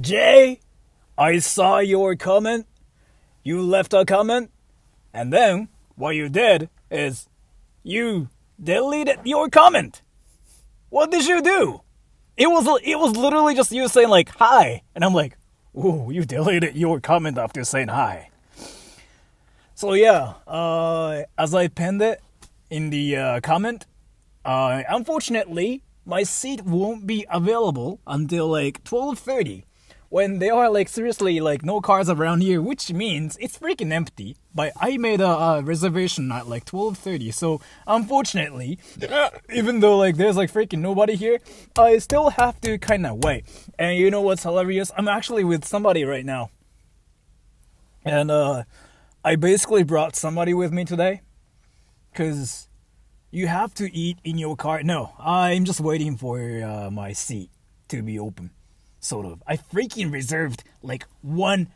Jay, I saw your comment. You left a comment, and then what you did is you deleted your comment. What did you do? It was literally just you saying like hi, and I'm like, ooh, you deleted your comment after saying hi. So yeah, as I pinned it in the comment, unfortunately, my seat won't be available until like 12:30. When there are like seriously like no cars around here, which means it's freaking empty. But I made a reservation at like 12:30, so unfortunately, even though like there's like freaking nobody here, I still have to kind of wait. And you know what's hilarious? I'm actually with somebody right now, and I basically brought somebody with me today, cause you have to eat in your car. No, I'm just waiting for my seat to be open. Sort of. I freaking reserved like one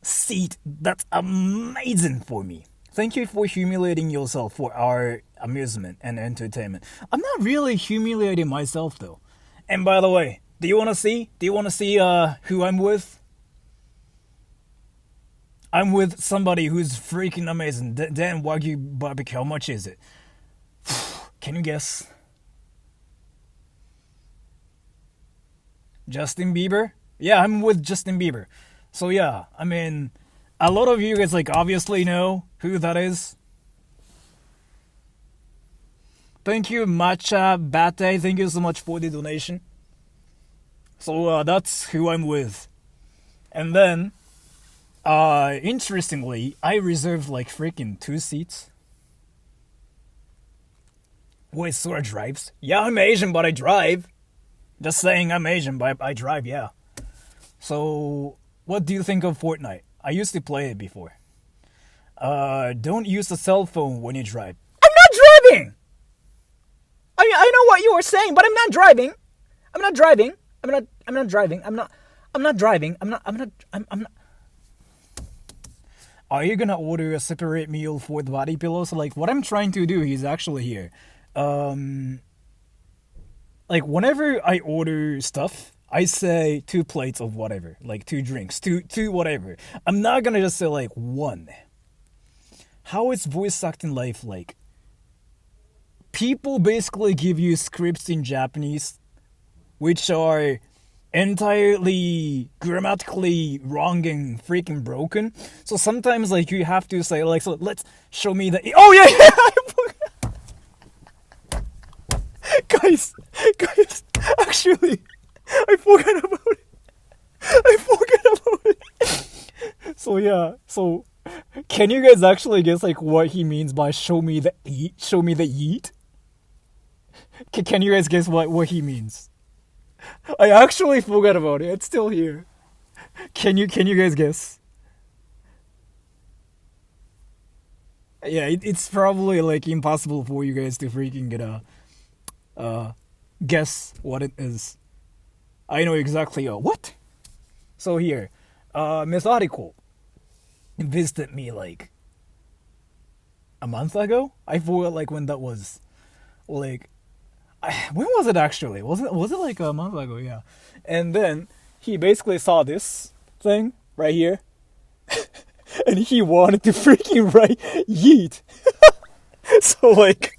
seat. That's amazing for me. Thank you for humiliating yourself for our amusement and entertainment. I'm not really humiliating myself though. And by the way, do you want to see? Who I'm with? I'm with somebody who's freaking amazing. Dan Wagyu barbecue. How much is it? Can you guess? Justin Bieber? Yeah, I'm with Justin Bieber. So yeah, I mean, a lot of you guys like obviously know who that is. Thank you, Matcha Bate. Thank you so much for the donation. So that's who I'm with. And then, interestingly, I reserved like freaking 2 seats. Wait, Sora drives? Yeah, I'm Asian, but I drive. Just saying I'm Asian, but I drive, yeah. So, what do you think of Fortnite? I used to play it before. Don't use a cell phone when you drive. I'm not driving! I know what you were saying, but I'm not driving. I'm not driving. I'm not driving. I'm not driving. I'm not. Are you gonna order a separate meal for the body pillows? Like, what I'm trying to do is actually here. Like, whenever I order stuff, I say 2 plates of whatever. Like, 2 drinks. Two whatever. I'm not gonna just say, like, 1. How is voice acting life like? People basically give you scripts in Japanese, which are entirely grammatically wrong and freaking broken. So sometimes, like, you have to say, like, so let's show me the... Oh, yeah! Guys, actually, I forgot about it. So yeah, can you guys actually guess like what he means by show me the yeet? Can you guys guess what he means? I actually forgot about it. It's still here. Can you guys guess? Yeah, it's probably like impossible for you guys to freaking get a guess what it is. I know exactly what? So here, Methodical visited me like a month ago. I forgot like when that was. Like, when was it actually? Was it like a month ago? Yeah. And then he basically saw this thing right here, and he wanted to freaking write yeet. So like.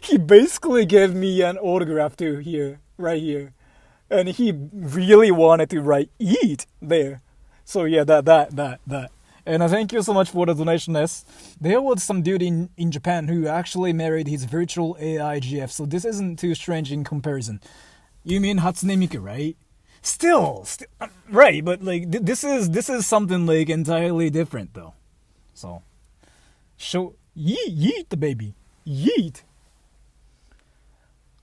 He basically gave me an autograph too here, right here, and he really wanted to write "eat" there. So yeah, that. And I thank you so much for the donation. There was some dude in Japan who actually married his virtual AI GF. So this isn't too strange in comparison. You mean Hatsune Miku, right? Still, right? But like this is something like entirely different though. So. Show yeet the baby. Yeet.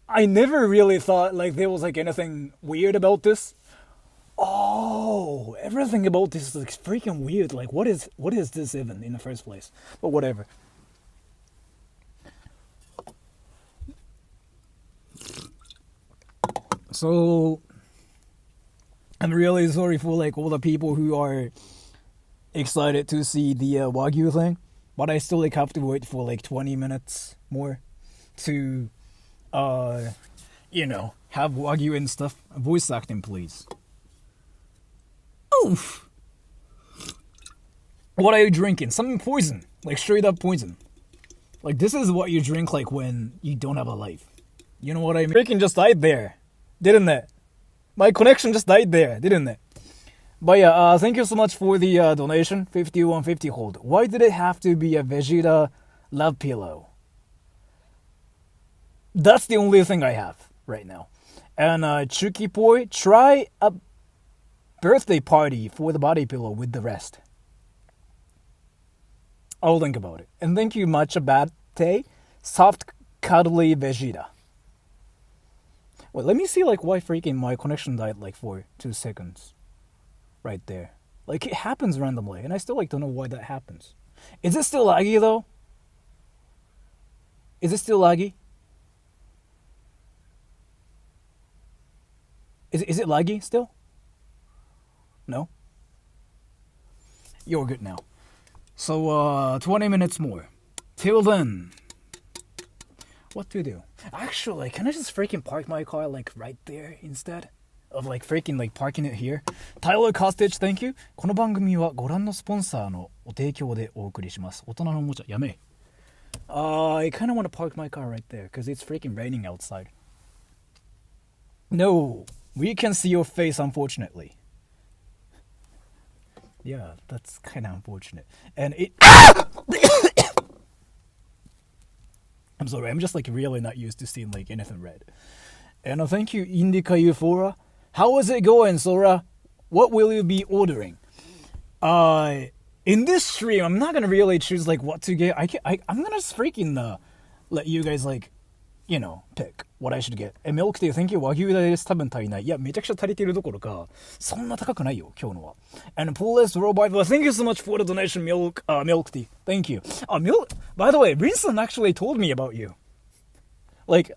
I never really thought like there was like anything weird about this. Oh, everything about this is like freaking weird. Like what is this even in the first place? But whatever. So I'm really sorry for like all the people who are excited to see the Wagyu thing. But I still like have to wait for like 20 minutes more to have Wagyu and stuff. Voice acting, please. Oof. What are you drinking? Something poison. Like straight up poison. Like this is what you drink like when you don't have a life. You know what I mean? Freaking just died there. Didn't it? My connection just died there, didn't it? But yeah, thank you so much for the donation. 5150 hold. Why did it have to be a Vegeta love pillow? That's the only thing I have right now. And Chuki Boy, try a birthday party for the body pillow with the rest. I'll think about it. And thank you much, Abate. Soft, cuddly Vegeta. Wait, let me see like why freaking my connection died like for 2 seconds. Right there. Like it happens randomly, and I still like don't know why that happens. Is it still laggy though? Is it still laggy? Is it laggy still? No? You're good now. So 20 minutes more. Till then. What to do? Actually, can I just freaking park my car like right there instead? Of like freaking like parking it here. Tyler Costage, thank you. この番組はご覧のスポンサーのお提供でお送りします。大人のおもちゃやめ。I kind of want to park my car right there because it's freaking raining outside. No, we can see your face, unfortunately. Yeah, that's kind of unfortunate. And it. I'm sorry, I'm just like really not used to seeing like anything red. And thank you, Indica Euphora. How is it going, Sora? What will you be ordering? In this stream, I'm not gonna really choose like what to get. I'm gonna just freaking let you guys like, pick what I should get. ミルクティー thank you. Wagyu です。多分足りない。いや、めちゃくちゃ足りてるどころか、そんな高くないよ、今日のは。And Police Robot, thank you so much for the donation, Milk Tea. Thank you. By the way, Rinson actually told me about you. Like,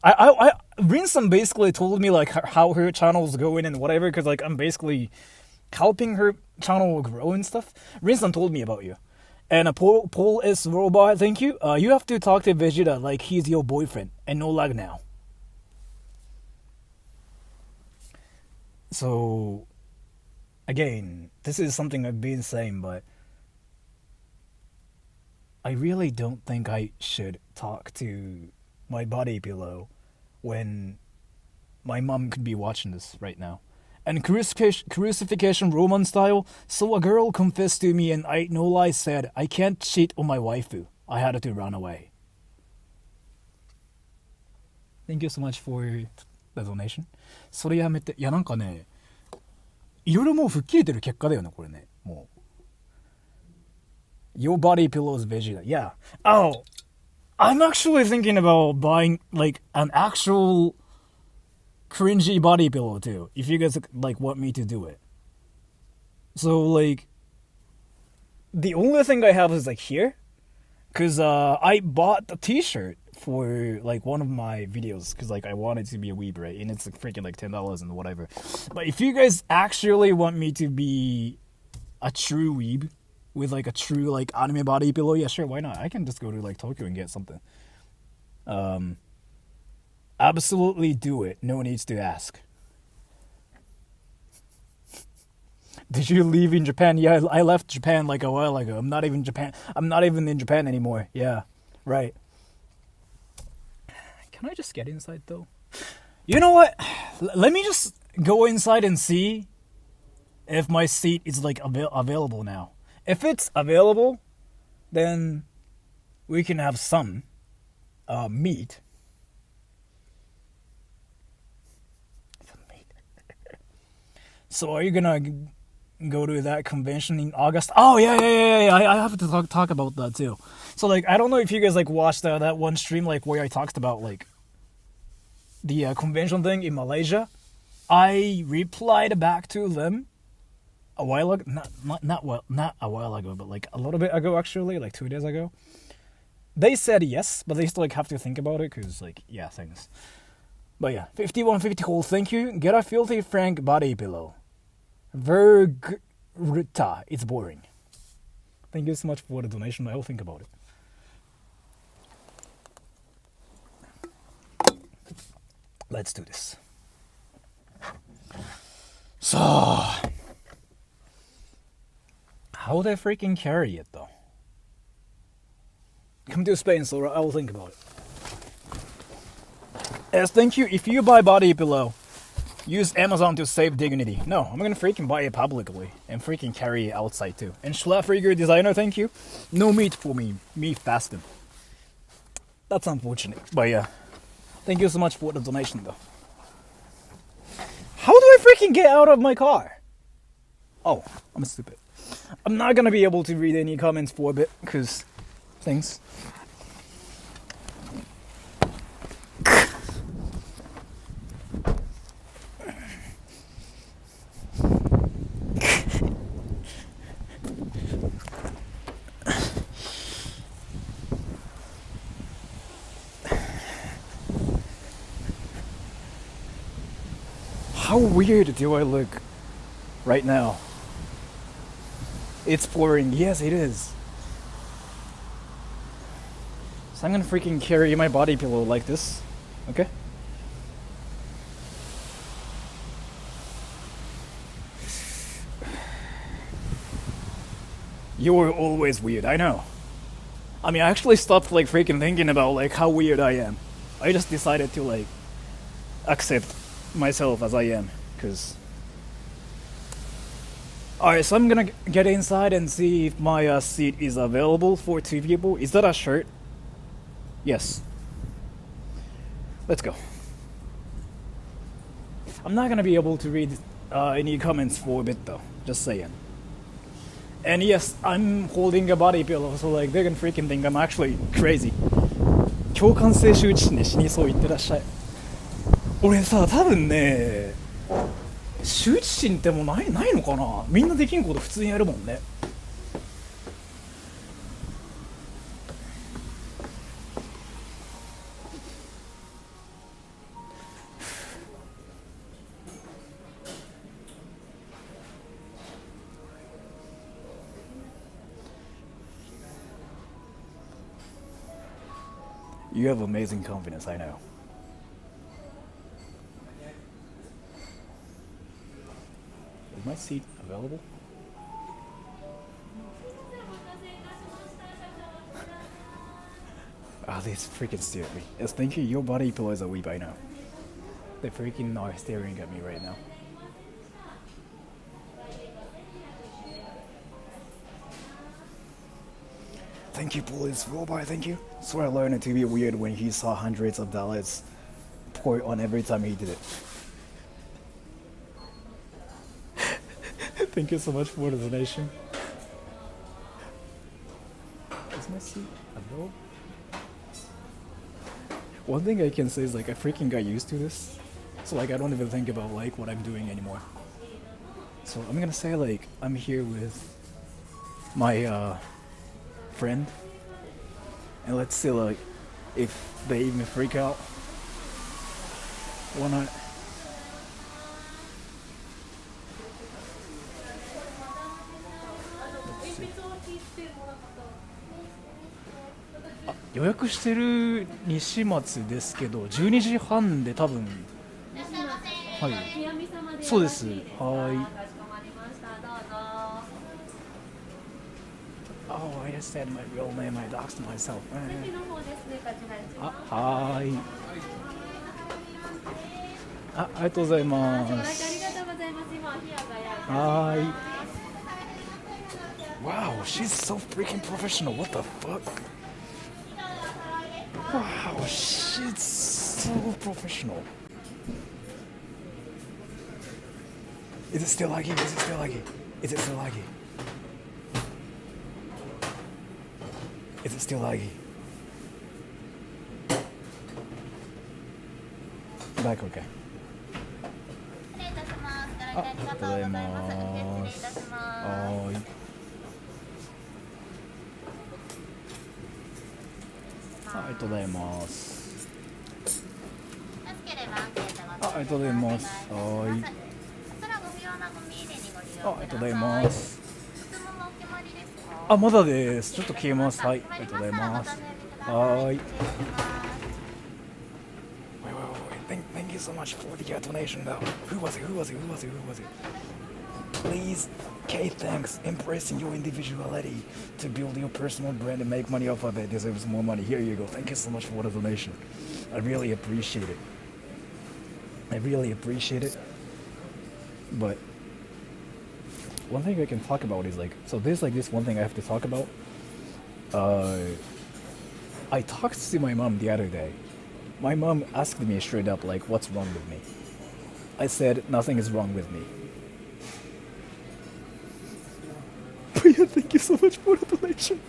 Rinson basically told me, like, how her channel's going and whatever, because, like, I'm basically helping her channel grow and stuff. Rinson told me about you. And Paul is Robot, thank you. You have to talk to Vegeta like he's your boyfriend, and no lag now. So, again, this is something I've been saying, but I really don't think I should talk to my body pillow when my mom could be watching this right now. And crucifixion Roman style, so a girl confessed to me and I no lie said, I can't cheat on my waifu. I had to run away. Thank you so much for the donation. それやめて、いやなんかね、いろいろもう吹っ切れてる結果だよね、これね。もう。Your body pillow is Vegeta. Yeah. Oh, I'm actually thinking about buying like an actual cringy body pillow too, if you guys like want me to do it. So like, the only thing I have is like here, cause I bought the T-shirt for like one of my videos, cause like I wanted to be a weeb, right? And it's like freaking like $10 and whatever. But if you guys actually want me to be a true weeb with like a true like anime body pillow, yeah, sure, why not? I can just go to like Tokyo and get something. Absolutely do it. No one needs to ask. Did you leave in Japan? Yeah, I left Japan like a while ago. I'm not even in Japan anymore. Yeah, right. Can I just get inside though? You know what? Let me just go inside and see if my seat is like available now. If it's available, then we can have some meat. So are you gonna go to that convention in August? Oh yeah. I have to talk about that too. So like I don't know if you guys like watched that one stream like where I talked about like the convention thing in Malaysia. I replied back to them a while ago, not a while ago, but like a little bit ago actually, like 2 days ago. They said yes, but they still like have to think about it because like yeah things. But yeah, 5150 cool, thank you. Get a filthy Frank body pillow. Vergruta, it's boring. Thank you so much for the donation. I'll think about it. Let's do this. So, how would I freaking carry it though? Come to Spain, Sora. I will think about it. Yes, thank you. If you buy body pillow, use Amazon to save dignity. No, I'm gonna freaking buy it publicly and freaking carry it outside too. And Schlafriger designer, thank you. No meat for me. Me fasting. That's unfortunate. But yeah. Thank you so much for the donation though. How do I freaking get out of my car? Oh, I'm stupid. I'm not gonna be able to read any comments for a bit, because things. How weird do I look right now? It's pouring. Yes, it is. So I'm gonna freaking carry my body pillow like this. Okay? You're always weird, I know. I mean, I actually stopped like freaking thinking about like how weird I am. I just decided to like accept myself as I am, cause. Alright, so I'm gonna get inside and see if my seat is available for 2 people. Is that a shirt? Yes. Let's go. I'm not gonna be able to read any comments for a bit though, just saying. And yes, I'm holding a body pillow, so like they're gonna freaking think I'm actually crazy. 共感性羞恥心で死にそう言ってらっしゃい。俺さ、多分ね、羞恥心ってもうないのかな。みんなできんこと普通にやるもんね。You have amazing confidence, I know. Is my seat available? Ah, they freaking stare at me. Yes, thank you. Your body pillows are weak, I know. They freaking are staring at me right now. Thank you, Police Robot, thank you. Swear I learned it to be weird when he saw hundreds of dollars pour on every time he did it. Thank you so much for the donation. Is my seat available? One thing I can say is like I freaking got used to this. So like I don't even think about like what I'm doing anymore. So I'm gonna say like I'm here with my friend, and let's see like if they even freak out. Why not? Ah, 予約してる西松ですけど12時半で多分。はい。そうです。はい。Oh, I just said my real name. I doxed myself. あ、はい。あ、ありがとうございます。はい。Wow, she's so freaking professional. What the fuck? Wow, she's so professional. Is it still laggy? Is it still laggy? Is it still laggy? Is it still laggy? Back okay. あ、ありがとうございます。はい。ありがとうございます。あ、ありがとうございます。はい。あ、ありがとうございます。あ、まだです。ちょっと消えます。はい。ありがとうございます。はい。Wait, thank you you so much for the donation though. Who was it? Please, K, thanks. Embracing your individuality to build your personal brand and make money off of it deserves more money. Here you go. Thank you so much for the donation. I really appreciate it. But one thing I can talk about is like, so there's like this one thing I have to talk about. I talked to my mom the other day. My mom asked me straight up like, what's wrong with me? I said, nothing is wrong with me. But yeah, thank you so much for the donation.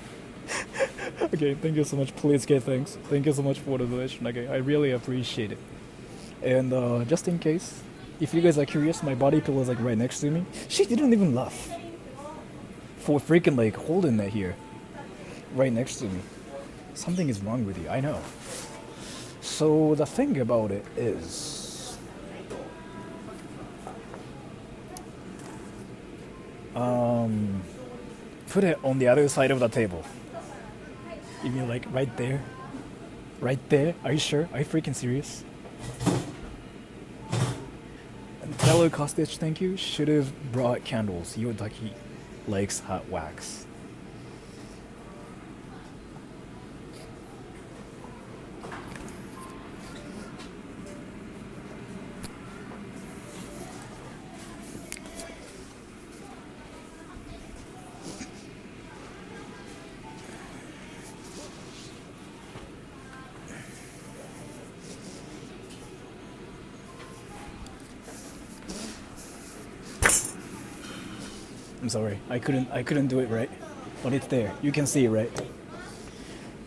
Okay, thank you so much. Please get thanks. Thank you so much for the donation. Okay, I really appreciate it. And just in case, if you guys are curious, my body pillow is like right next to me. She didn't even laugh. For freaking like holding it here. Right next to me. Something is wrong with you, I know. So the thing about it is, put it on the other side of the table. You mean like right there? Right there? Are you sure? Are you freaking serious? And Taylor Costage, thank you. Should have brought candles. Yodaki likes hot wax. I'm sorry, I couldn't do it right, but it's there. You can see it, right?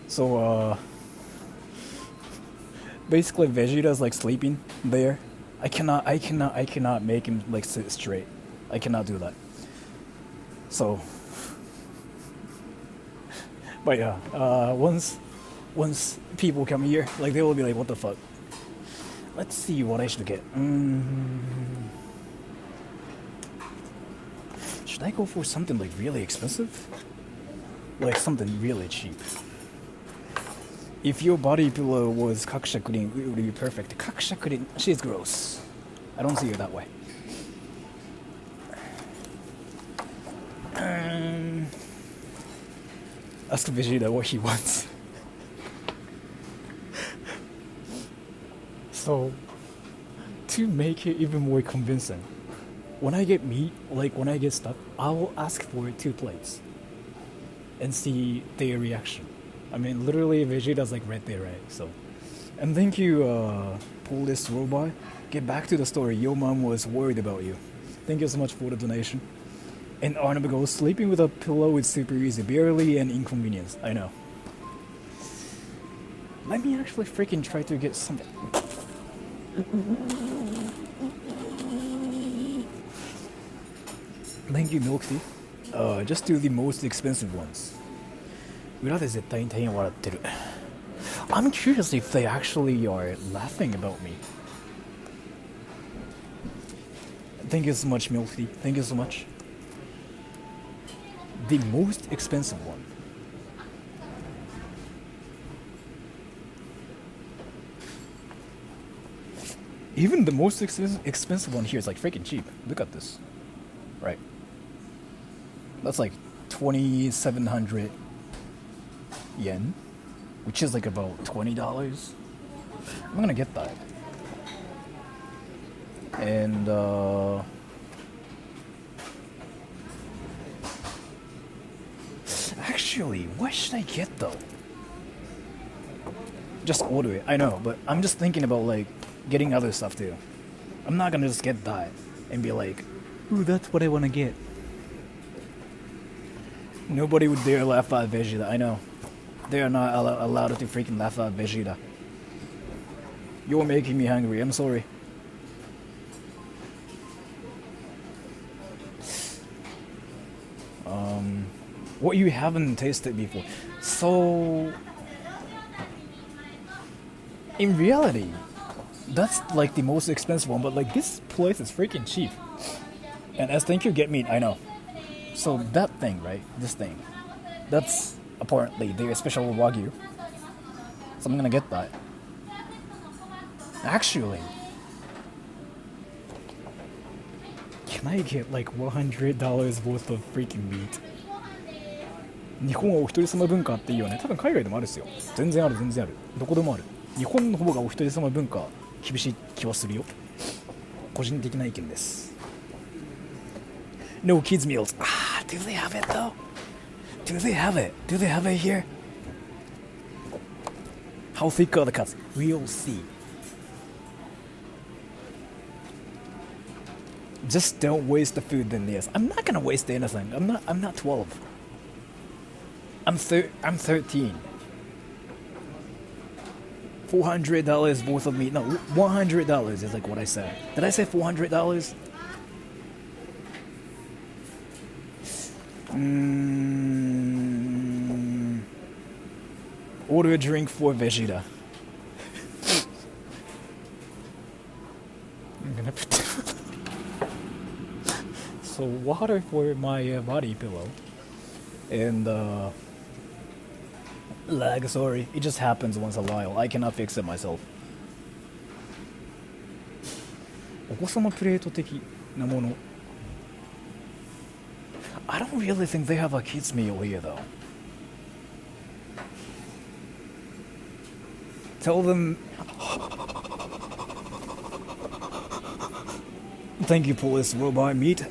So basically Vegeta's like sleeping there. I cannot make him like sit straight. I cannot do that. So, but yeah, once people come here, like they will be like, what the fuck? Let's see what I should get. Should I go for something like really expensive? Like something really cheap. If your body pillow was kakushakurin, it would be perfect. Kakushakurin, she's gross. I don't see her that way. Ask Vegeta what he wants. So, to make it even more convincing, when I get meat, like when I get stuff, I will ask for 2 plates and see their reaction. I mean, literally, Vegeta's like right there, right? So, and thank you, pull this robot. Get back to the story. Your mom was worried about you. Thank you so much for the donation. And Arnab goes, sleeping with a pillow is super easy, barely an inconvenience. I know. Let me actually freaking try to get something. Thank you, Milk Tea. Just do the most expensive ones. 裏で絶対に大変笑ってる. I'm curious if they actually are laughing about me. Thank you so much, Milk Tea. Thank you so much. The most expensive one. Even the most expensive one here is like freaking cheap. Look at this. Right. That's like 2,700 yen, which is like about $20. I'm gonna get that. And actually, what should I get though? Just order it. I know, but I'm just thinking about like getting other stuff too. I'm not gonna just get that and be like, ooh, that's what I wanna get. Nobody would dare laugh at Vegeta, I know. They are not allowed to freaking laugh at Vegeta. You're making me hungry, I'm sorry. What you haven't tasted before. So, in reality, that's like the most expensive one, but like this place is freaking cheap. And as thank you get meat, I know. So that thing, right? This thing. That's apparently their special Wagyu. So I'm gonna get that. Actually, Can I get like $100 worth of freaking meat? 日本はお一人様文化っていいよね。多分海外でもあるっすよ。全然ある、全然ある。どこでもある。日本の方がお一人様文化厳しい気はするよ。個人的な意見です。No kids meals. Ah, do they have it though? Do they have it? Do they have it here? How thick are the cuts? We'll see. Just don't waste the food then, yes. I'm not gonna waste anything. I'm not 12. I'm 13. $400 worth of meat. No, $100 is like what I said. Did I say $400? Order a drink for Vegeta. I'm gonna put so water for my body pillow. And lag, sorry. It just happens once in a while. I cannot fix it myself. お子様プレート的なもの。I don't really think they have a kids meal here though. Tell them. Thank you, police robot. Meat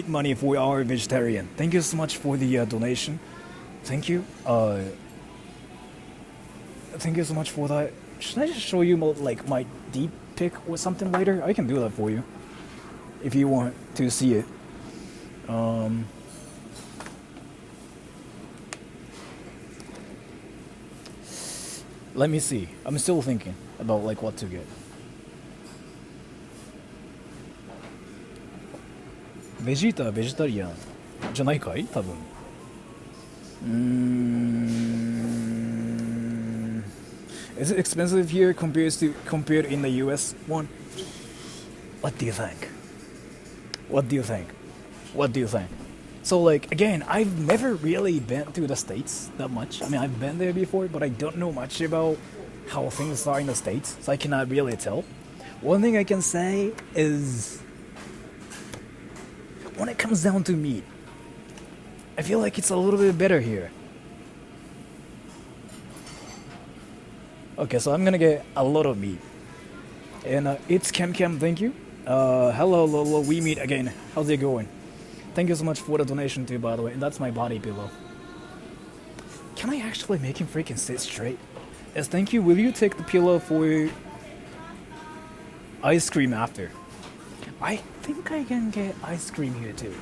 money for our vegetarian. Thank you so much for the donation. Thank you. Thank you so much for that. Should I just show you like my deep pic or something later? I can do that for you if you want to see it. Let me see. I'm still thinking about like what to get. ベジータはベジタリアンじゃないかい？多分。Is it expensive here compared in the US one? What do you think? What do you think? What do you think? So like again, I've never really been to the States that much. I mean, I've been there before, but I don't know much about how things are in the States, so I cannot really tell. One thing I can say is when it comes down to meat, I feel like it's a little bit better here. Okay, so I'm gonna get a lot of meat. And it's Cam, thank you. Hello, Lolo, we meet again. How's it going? Thank you so much for the donation too, by the way. And that's my body pillow. Can I actually make him freaking sit straight? Yes, thank you. Will you take the pillow for ice cream after? I think I can get ice cream here too.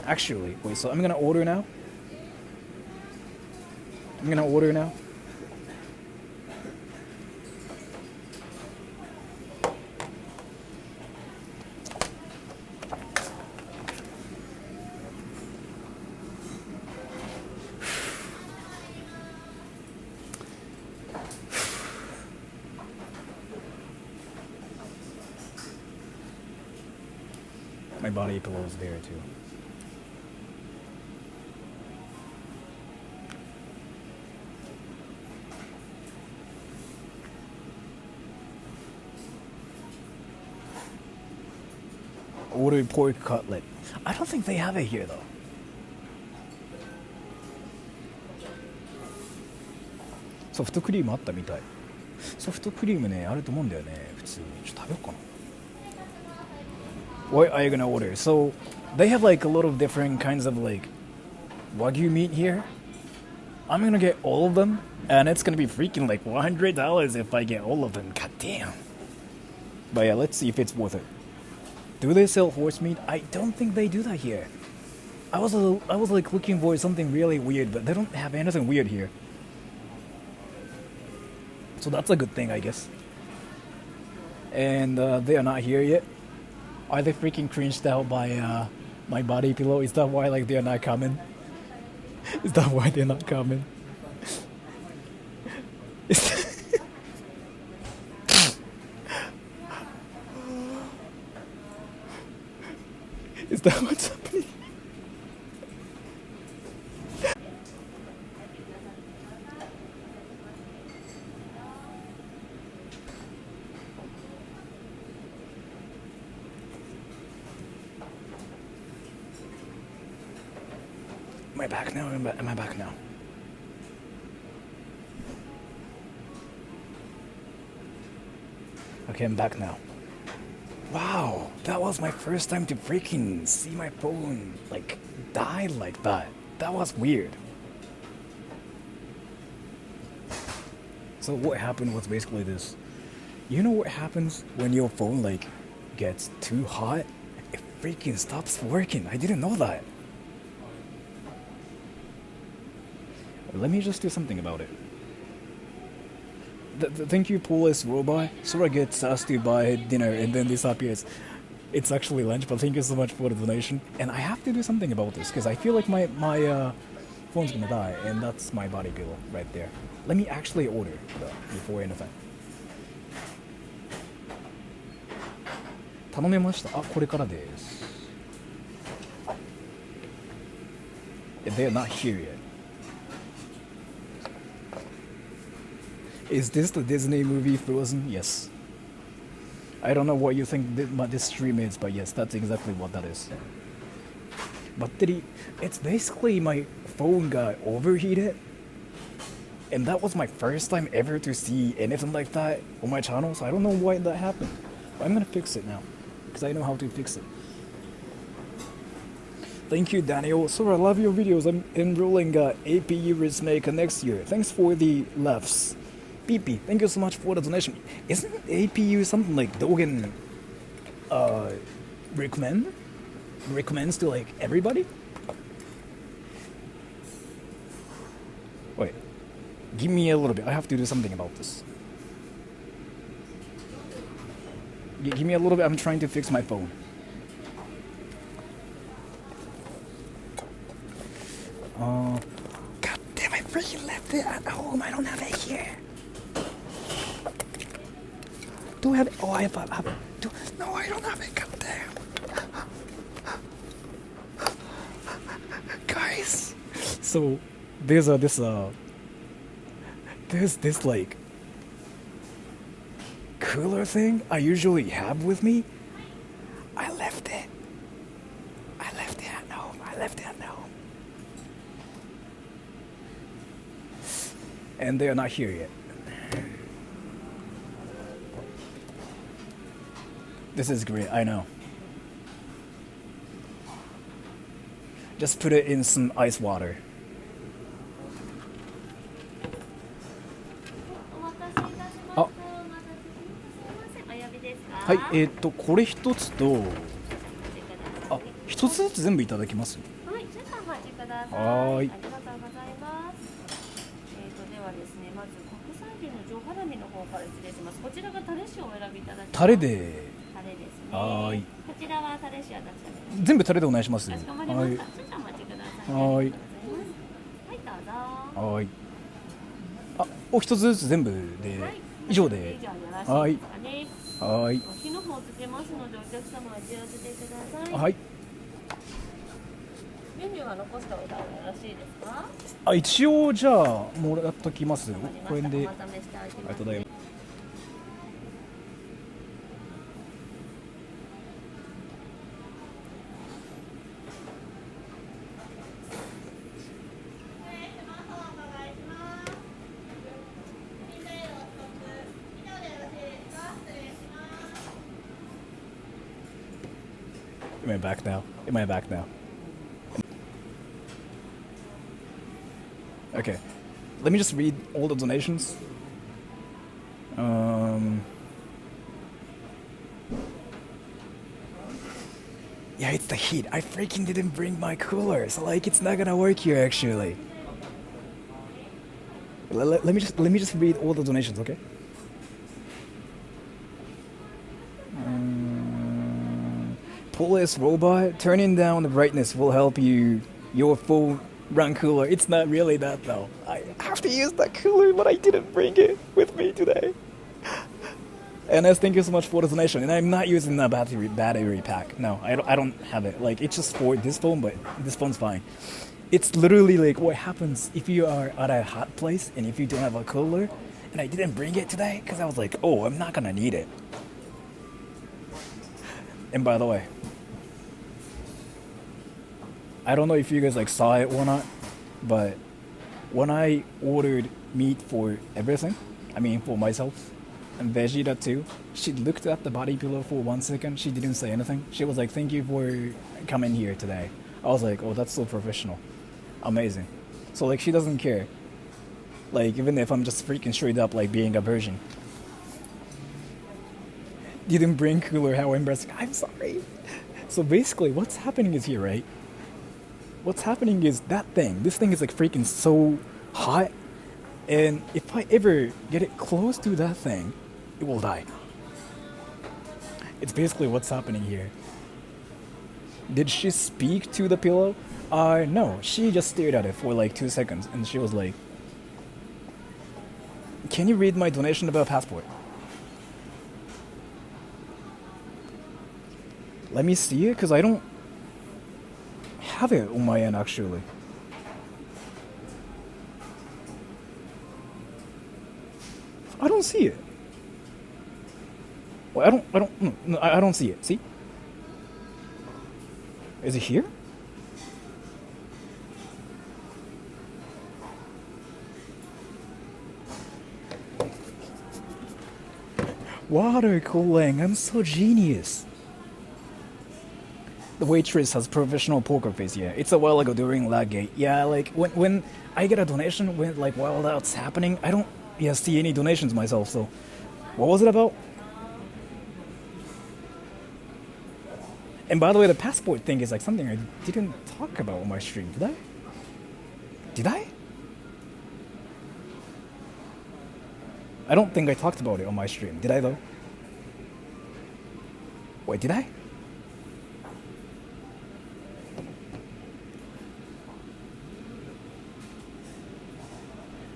Actually, wait, so I'm gonna order now. My body pillow is there too. Ordered pork cutlet. I don't think they have it here though. Soft cream あったみたい。ソフトクリームね、あると思うんだよね。普通にちょっと食べようかな。What are you gonna order? So they have like a lot of different kinds of like Wagyu meat here. I'm gonna get all of them, and it's gonna be freaking like $100 if I get all of them. God damn. But yeah, let's see if it's worth it. Do they sell horse meat? I don't think they do that here. I was like looking for something really weird, but they don't have anything weird here. So that's a good thing, I guess. And they are not here yet. Are they freaking cringed out by my body pillow? Is that why like they are not coming? Is that why they're not coming? Is that what's happening? Am I back now? Am I back now? Okay, I'm back now. Wow, that was my first time to freaking see my phone, like, die like that. That was weird. So what happened was basically this. You know what happens when your phone, like, gets too hot? It freaking stops working. I didn't know that. Let me just do something about it. Thank you, Police Robot. Sora gets asked to buy dinner and then disappears. It's actually lunch, but thank you so much for the donation. And I have to do something about this because I feel like my phone's gonna die, and that's my body pillow right there. Let me actually order though before anything. 頼めました。あ、これからです。They're not here yet. Is this the Disney movie Frozen? Yes. I don't know what you think this stream is, but yes, that's exactly what that is. Battery, it's basically my phone got overheated. And that was my first time ever to see anything like that on my channel, so I don't know why that happened. But I'm gonna fix it now, because I know how to fix it. Thank you, Daniel. Sora, I love your videos. I'm enrolling APU Risk Maker next year. Thanks for the laughs. PP, thank you so much for the donation. Isn't APU something like Dogen recommends to like everybody? Wait, give me a little bit. I have to do something about this. Give me a little bit. I'm trying to fix my phone. God damn, I freaking left it at home. I don't have it here. Do I have it? Oh, I have it. No, I don't have it. God damn. Guys. So, there's this like cooler thing I usually have with me. I left it at home. And they're not here yet. This is great, I know. Just put it in some ice water. Ah. はい、これ一つと、あ、一つずつ全部いただきます。はい、ちょっとお待ちください。はい。ありがとうございます。ではですね、まず国産牛の上ハラミの方から失礼します。こちらがタレ塩をお選びいただきます。タレで。タレですね。はい。こちらはタレ塩出してます。全部タレでお願いします。かしこまりました。ちょっとお待ちください。はい。はい、どうぞ。はい。あ、お一つずつ全部で、はい、以上で。はい。はい。火の方つけますのでお客様は自由してください。はい。メニューは残しておいた方がよろしいですか？あ、一応じゃあもらっときます。これで。ありがとうございます。Am I back now? Am I back now? Okay. Let me just read all the donations. Yeah, it's the heat. I freaking didn't bring my cooler, so like it's not gonna work here actually. Let me just read all the donations, okay? Police Robot, turning down the brightness will help your phone run cooler. It's not really that though. I have to use that cooler, but I didn't bring it with me today. NS, thank you so much for the donation. And I'm not using the battery pack. No, I don't have it. Like, it's just for this phone, but this phone's fine. It's literally like what happens if you are at a hot place and if you don't have a cooler. And I didn't bring it today because I was like, oh, I'm not gonna need it. And by the way, I don't know if you guys like saw it or not, but when I ordered meat for everything, I mean for myself and Vegeta too, she looked at the body pillow for 1 second. She didn't say anything. She was like, "Thank you for coming here today." I was like, "Oh, that's so professional, amazing." So like she doesn't care. Like even if I'm just freaking straight up like being a virgin. Didn't bring cooler, how embarrassing. I'm sorry. So basically what's happening is here, right? What's happening is that thing. This thing is like freaking so hot. And if I ever get it close to that thing, it will die. It's basically what's happening here. Did she speak to the pillow? No. She just stared at it for like 2 seconds and she was like, "Can you read my donation about passport?" Let me see it, because I don't have it on my end actually. I don't see it. Well, I don't see it. See? Is it here? Water cooling. I'm so genius. The waitress has professional poker face. Yeah, it's a while ago during lag gate. Yeah, like when I get a donation, when like while that's happening, I don't see any donations myself. So, what was it about? And by the way, the passport thing is like something I didn't talk about on my stream. Did I? Did I? I don't think I talked about it on my stream. Did I though? Wait, did I?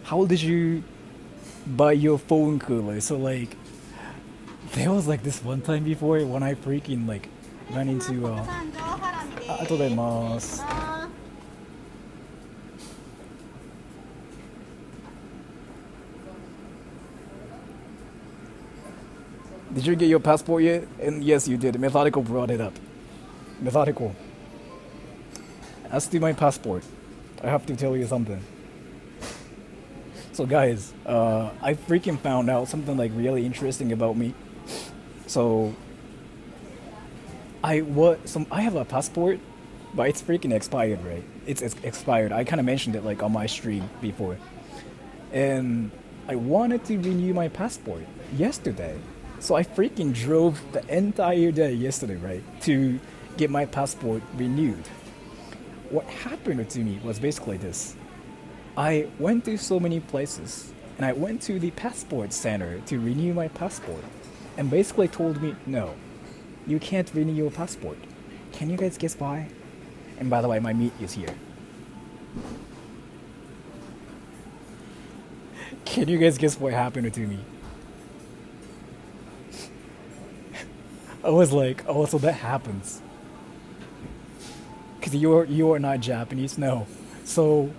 How did you buy your phone cooler? So like, there was like this one time before when I freaking like ran into Atodaimasu. Did you get your passport yet? And yes, you did. Methodical brought it up. Methodical. As to my passport, I have to tell you something. So guys, I freaking found out something like really interesting about me. So I have a passport, but it's freaking expired, right? It's expired. I kind of mentioned it like on my stream before. And I wanted to renew my passport yesterday. So I freaking drove the entire day yesterday, right, to get my passport renewed. What happened to me was basically this. I went to so many places, and I went to the passport center to renew my passport, and basically told me, no, you can't renew your passport. Can you guys guess why? And by the way, my meat is here. Can you guys guess what happened to me? I was like, oh, so that happens. Because you are not Japanese, no. So,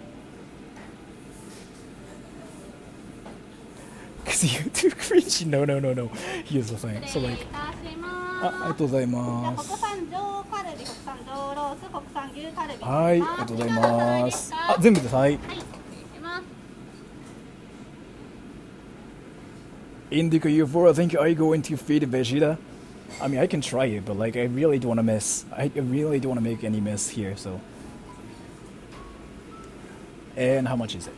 because you too cringy. No. Here's the thing. So like, ありがとうございます。はい、ありがとうございます。あ、全部です。はい。Indica Euphoria, thank you. Are you going to feed Vegeta? I mean, I can try it, but like, I really don't want to miss. I really don't want to make any mess here, so. And how much is it?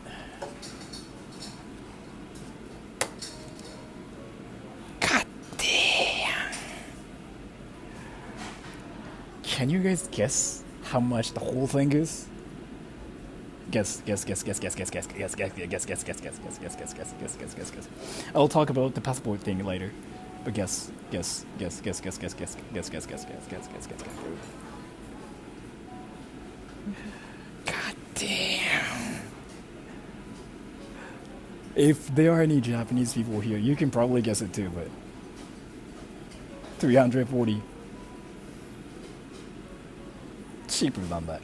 God damn. Can you guys guess how much the whole thing is? Guess. I'll talk about the passport thing later. But guess. God damn. If there are any Japanese people here, you can probably guess it too, but 340. Cheaper than that.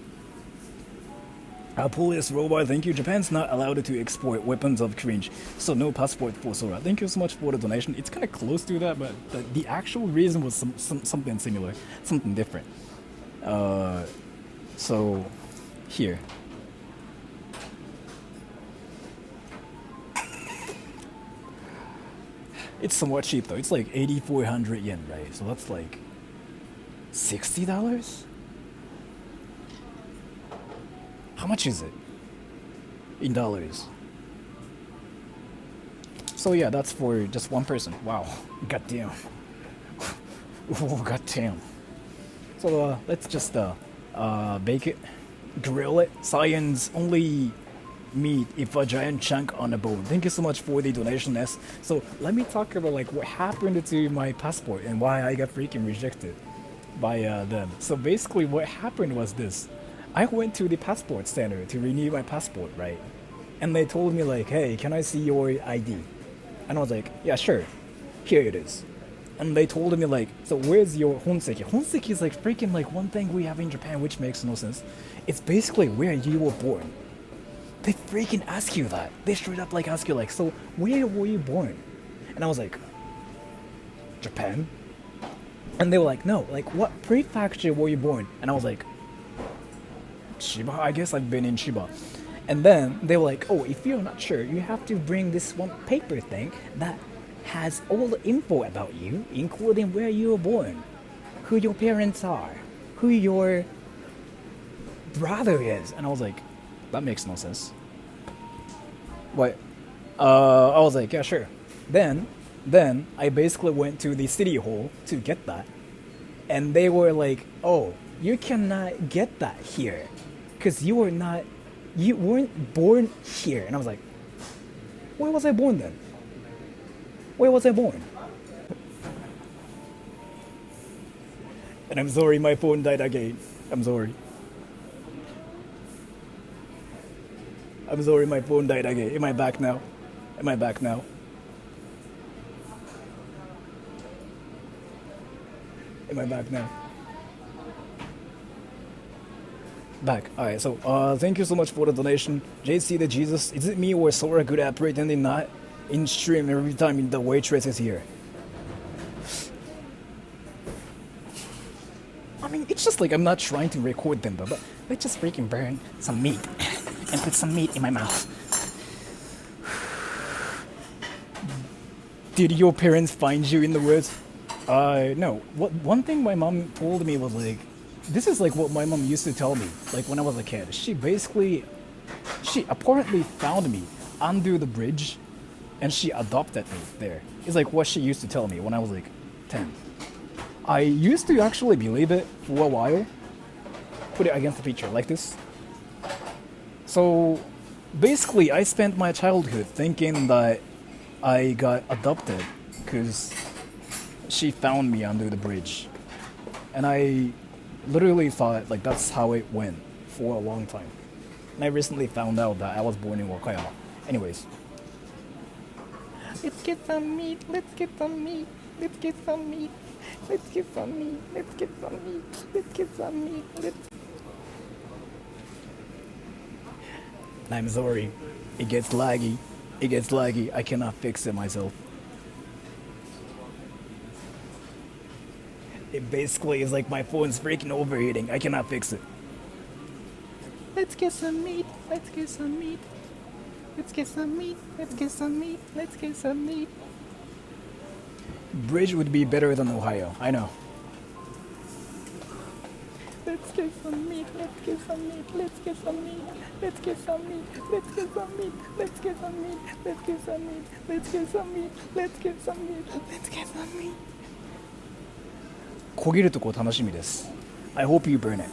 Police robot, thank you. Japan's not allowed to export weapons of cringe, so no passport for Sora. Thank you so much for the donation. It's kind of close to that, but the actual reason was something similar, something different. So Here. It's somewhat cheap though. It's like 8,400 yen, right? So that's like $60? How much is it? In dollars. So yeah, that's for just one person. Wow. Goddamn. Oh, goddamn. So let's just bake it, grill it. Science only meat if a giant chunk on a bone. Thank you so much for the donation, S. So let me talk about like what happened to my passport and why I got freaking rejected by them. So basically what happened was this. I went to the passport center to renew my passport, right? And they told me like, hey, can I see your ID? And I was like, yeah, sure. Here it is. And they told me like, so where's your honseki? Honseki is like freaking like one thing we have in Japan which makes no sense. It's basically where you were born. They freaking ask you that. They straight up like ask you like, so where were you born? And I was like, Japan? And they were like, no, like what prefecture were you born? And I was like, Chiba? I guess I've been in Chiba. And then they were like, oh, if you're not sure, you have to bring this one paper thing that has all the info about you, including where you were born, who your parents are, who your brother is. And I was like, that makes no sense. What? I was like, yeah, sure. Then I basically went to the city hall to get that. And they were like, oh, you cannot get that here. Because you weren't born here. And I was like, where was I born then? Where was I born? And I'm sorry, my phone died again. I'm sorry. I'm sorry, my phone died again. Am I back now? Am I back now? Am I back now? Back. Alright, so thank you so much for the donation. JC the Jesus, is it me or Sora good at pretending not in stream every time the waitress is here? I mean, it's just like I'm not trying to record them, but let's just freaking burn some meat and put some meat in my mouth. Did your parents find you in the woods? No. One thing my mom told me was like, this is like what my mom used to tell me, like when I was a kid. She apparently found me under the bridge and she adopted me there. It's like what she used to tell me when I was like 10. I used to actually believe it for a while. Put it against the picture like this. So basically I spent my childhood thinking that I got adopted because she found me under the bridge. And I literally thought like that's how it went for a long time. And I recently found out that I was born in Wakayama. Anyways. Let's get some meat, let's get some meat, let's get some meat, let's get some meat, let's get some meat, let's get some meat, I'm sorry. It gets laggy. It gets laggy. I cannot fix it myself. It basically is like my phone's freaking overheating. I cannot fix it. Let's get some meat. Let's get some meat. Let's get some meat. Let's get some meat. Let's get some meat. Bridge would be better than Ohio. I know. Let's get some meat. Let's get some meat. Let's get some meat. Let's get some meat. Let's get some meat. Let's get some meat. Let's get some meat. Let's get some meat. Let's get some meat. Let's get some meat. 焦げるとこ楽しみです。I hope you burn it.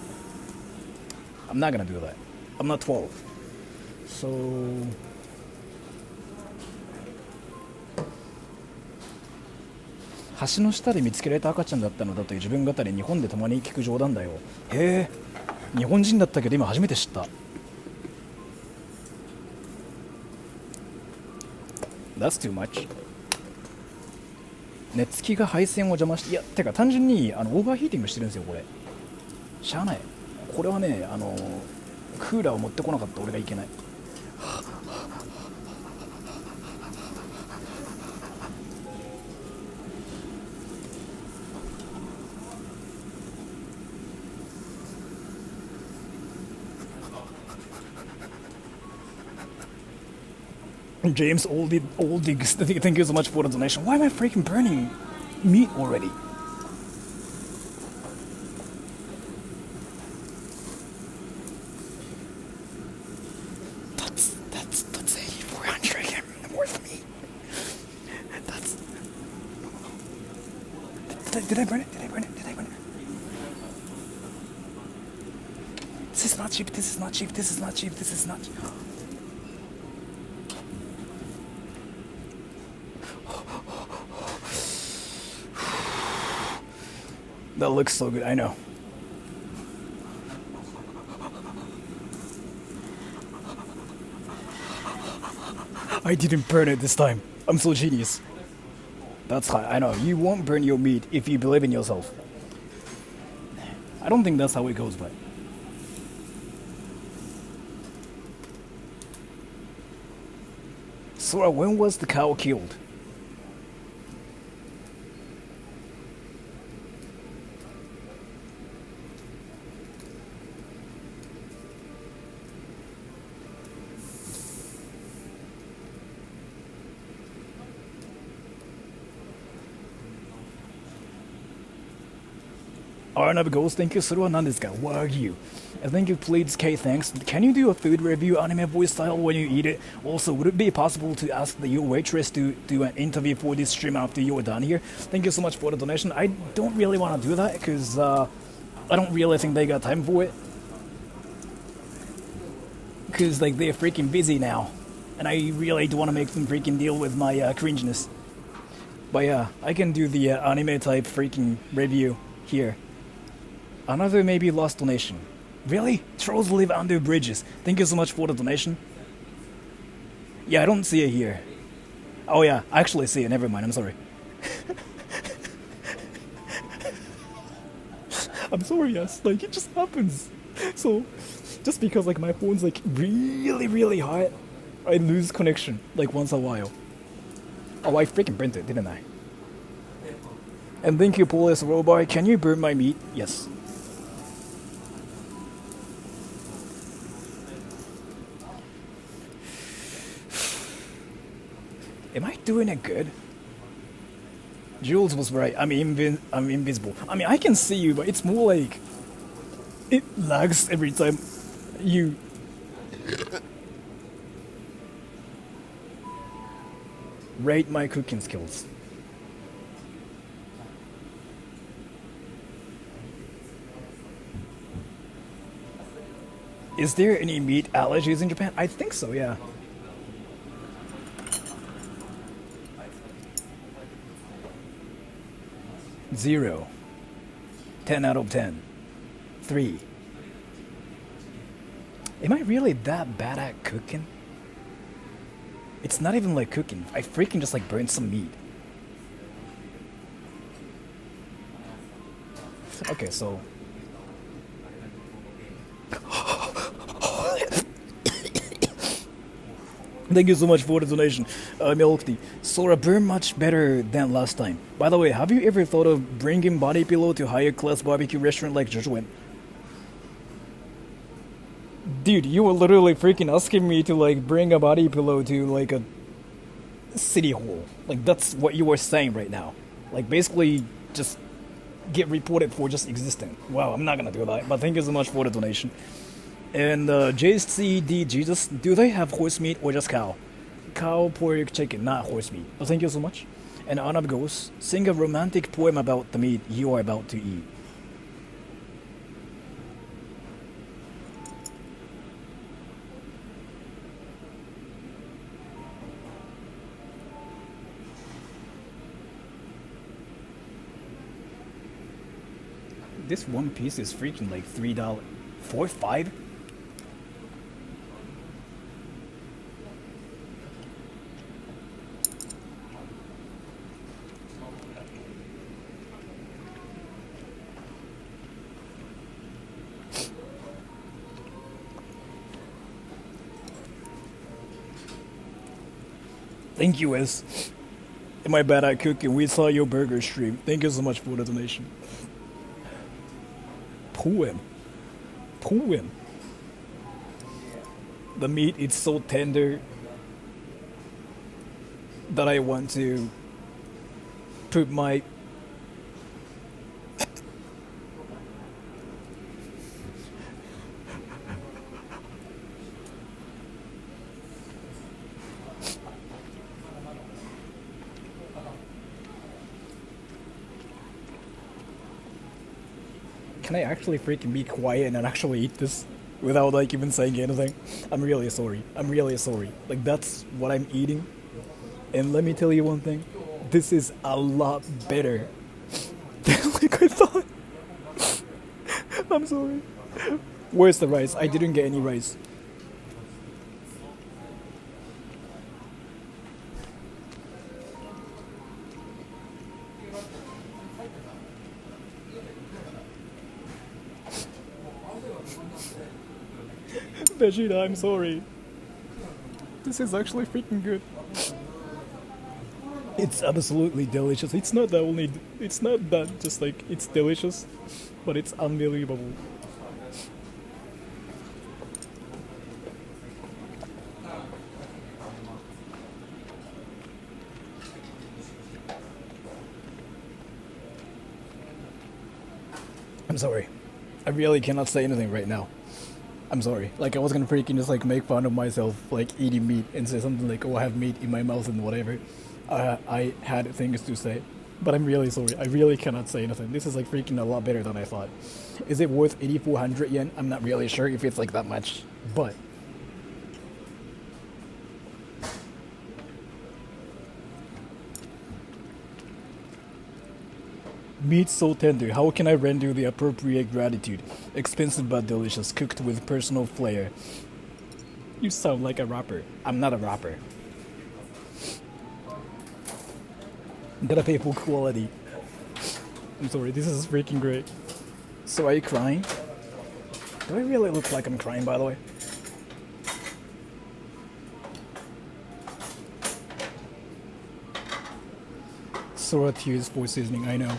I'm not gonna do that. I'm not 12. So橋の下で見つけられた赤ちゃんだったのだという自分語り日本でたまに聞く冗談だよ。へえ、日本人だったけど今初めて知った。That's too much. ねつきが配線を邪魔して、いや、てか単純にオーバーヒーティングしてるんですよ、これ。しゃあない。これはね、クーラーを持ってこなかった俺がいけない。James Oldigs, thank you so much for the donation. Why am I freaking burning meat already? That's 8,400 again worth meat. That's. Did I burn it? Did I burn it? Did I burn it? This is not cheap. This is not cheap. This is not cheap. This is not cheap. That looks so good, I know. I didn't burn it this time. I'm so genius. That's high, I know. You won't burn your meat if you believe in yourself. I don't think that's how it goes, but... Sora, when was the cow killed? Arnab goes, thank you, Sora, Nandeska, Wagyu. And thank you, please, K, thanks. Can you do a food review anime voice style when you eat it? Also, would it be possible to ask your waitress to do an interview for this stream after you're done here? Thank you so much for the donation. I don't really want to do that, because I don't really think they got time for it. Because, like, they're freaking busy now. And I really don't want to make them freaking deal with my cringiness. But yeah, I can do the anime type freaking review here. Another maybe lost donation. Really? Trolls live under bridges. Thank you so much for the donation. Yeah, I don't see it here. Oh yeah, I actually see it. Never mind, I'm sorry. I'm sorry, yes. Like, it just happens. So, just because like my phone's like really, really hot, I lose connection like once in a while. Oh, I freaking burnt it, didn't I? And thank you, Police Robot. Can you burn my meat? Yes. Am I doing it good? Jules was right. I'm invisible. I mean, I can see you, but it's more like it lags every time you. Rate my cooking skills. Is there any meat allergies in Japan? I think so, yeah. Zero. 10 out of 10. 3. Am I really that bad at cooking? It's not even like cooking. I freaking just like burned some meat. Okay, so... Thank you so much for the donation, Milk Tea. Sora burned much better than last time. By the way, have you ever thought of bringing body pillow to higher class barbecue restaurant like Jojoen? Dude, you were literally freaking asking me to like bring a body pillow to like a city hall. Like that's what you were saying right now. Like basically just get reported for just existing. Wow, I'm not gonna do that, but thank you so much for the donation. And JCD Jesus, do they have horse meat or just cow? Cow, pork, chicken, not horse meat. Oh, thank you so much. And Anab goes, sing a romantic poem about the meat you are about to eat. This one piece is freaking like $3. 4, 5? Thank you, Wes. Am I bad at cooking? We saw your burger stream. Thank you so much for the donation. Poem. The meat is so tender. that I want to put my Can I actually freaking be quiet and actually eat this without like even saying anything? I'm really sorry. I'm really sorry. Like that's what I'm eating. And let me tell you one thing. This is a lot better than like I thought. I'm sorry. Where's the rice? I didn't get any rice. Vegeta, I'm sorry. This is actually freaking good. It's absolutely delicious. It's not that just like it's delicious, but it's unbelievable. I'm sorry. I really cannot say anything right now. I'm sorry. Like I was gonna freaking just like make fun of myself like eating meat and say something like, "Oh, I have meat in my mouth" and whatever. I had things to say, but I'm really sorry. I really cannot say anything. This is like freaking a lot better than I thought. Is it worth 8,400 yen? I'm not really sure if it's like that much, but meat so tender, how can I render the appropriate gratitude? Expensive but delicious, cooked with personal flair. You sound like a rapper. I'm not a rapper. Gotta pay for quality. I'm sorry, this is freaking great. So are you crying? Do I really look like I'm crying, by the way? Sora tears for seasoning, I know.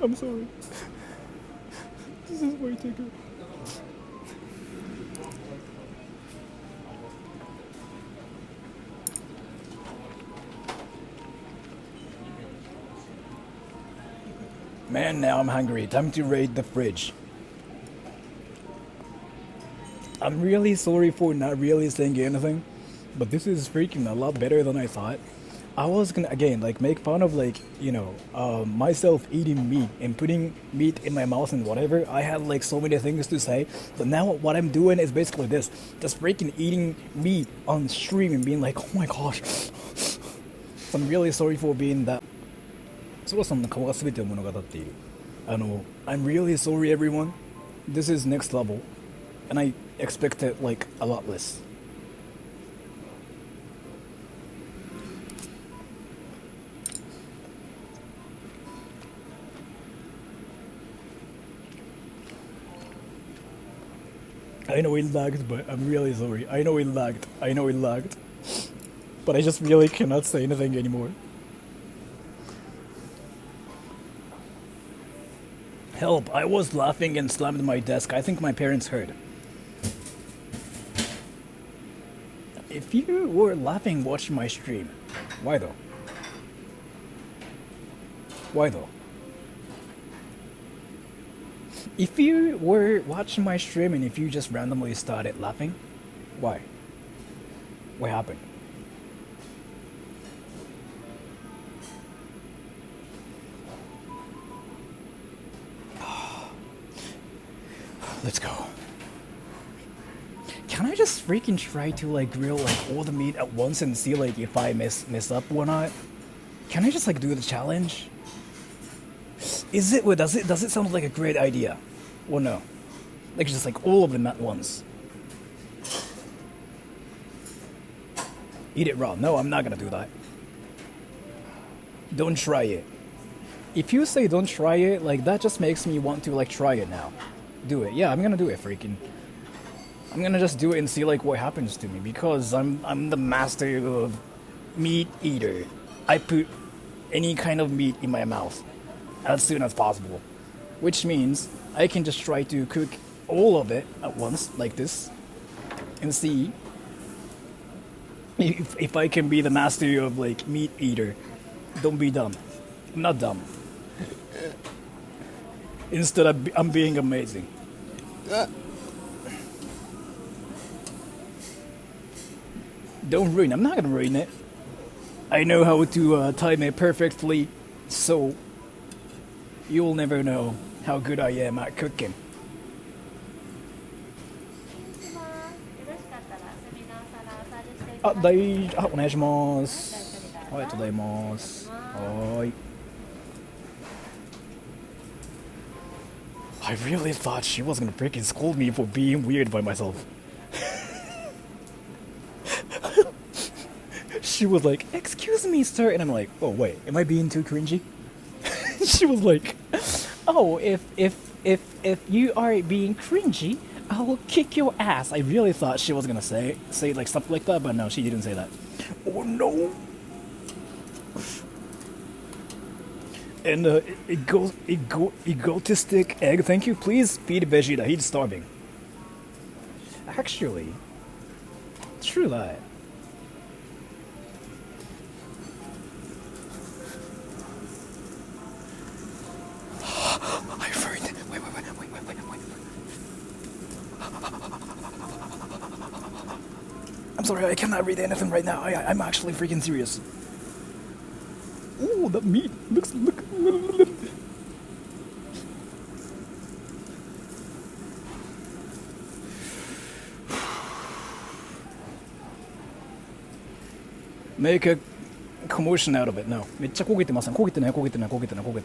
I'm sorry. This is way too good. Man, now I'm hungry. Time to raid the fridge. I'm really sorry for not really saying anything, but this is freaking a lot better than I thought. I was gonna again like make fun of like myself eating meat and putting meat in my mouth and whatever. I had like so many things to say, but now what I'm doing is basically this: just freaking eating meat on stream and being like, oh my gosh. So I'm really sorry for being that. ソラさんの顔が全てを物語っている。I'm really sorry everyone. This is next level, and I expected like a lot less. I know it lagged, but I'm really sorry. I know it lagged. But I just really cannot say anything anymore. Help, I was laughing and slammed my desk. I think my parents heard. If you were laughing watching my stream, why though? Why though? If you were watching my stream and if you just randomly started laughing, why? What happened? Let's go. Can I just freaking try to like grill like all the meat at once and see like if I mess up or not? Can I just like do the challenge? Does it sound like a great idea? Or no? Like just like all of them at once. Eat it raw. No, I'm not gonna do that. Don't try it. If you say don't try it, like that just makes me want to like try it now. Do it. Yeah, I'm gonna do it, freaking. I'm gonna just do it and see like what happens to me because I'm the master of meat eater. I put any kind of meat in my mouth as soon as possible, which means I can just try to cook all of it at once like this and see if I can be the master of like meat eater. Don't be dumb. I'm not dumb. Instead, I'm being amazing. Don't ruin it. I'm not gonna ruin it. I know how to time it perfectly, so you'll never know how good I am at cooking. お願いします。ありがとうございます。はい。I really thought she was gonna freaking scold me for being weird by myself. She was like, "Excuse me, sir," and I'm like, "Oh wait, am I being too cringy?" She was like, "Oh, if you are being cringy, I will kick your ass." I really thought she was gonna say like stuff like that, but no, she didn't say that. Oh no! And egotistic egg, thank you. Please feed Vegeta. He's starving. Actually, true that. I've heard it. Wait. I'm sorry, I cannot read anything right now. I'm actually freaking serious. Ooh, that meat look. Make a commotion out of it. No. めっちゃ焦げてません。焦げてない。マジで焦げ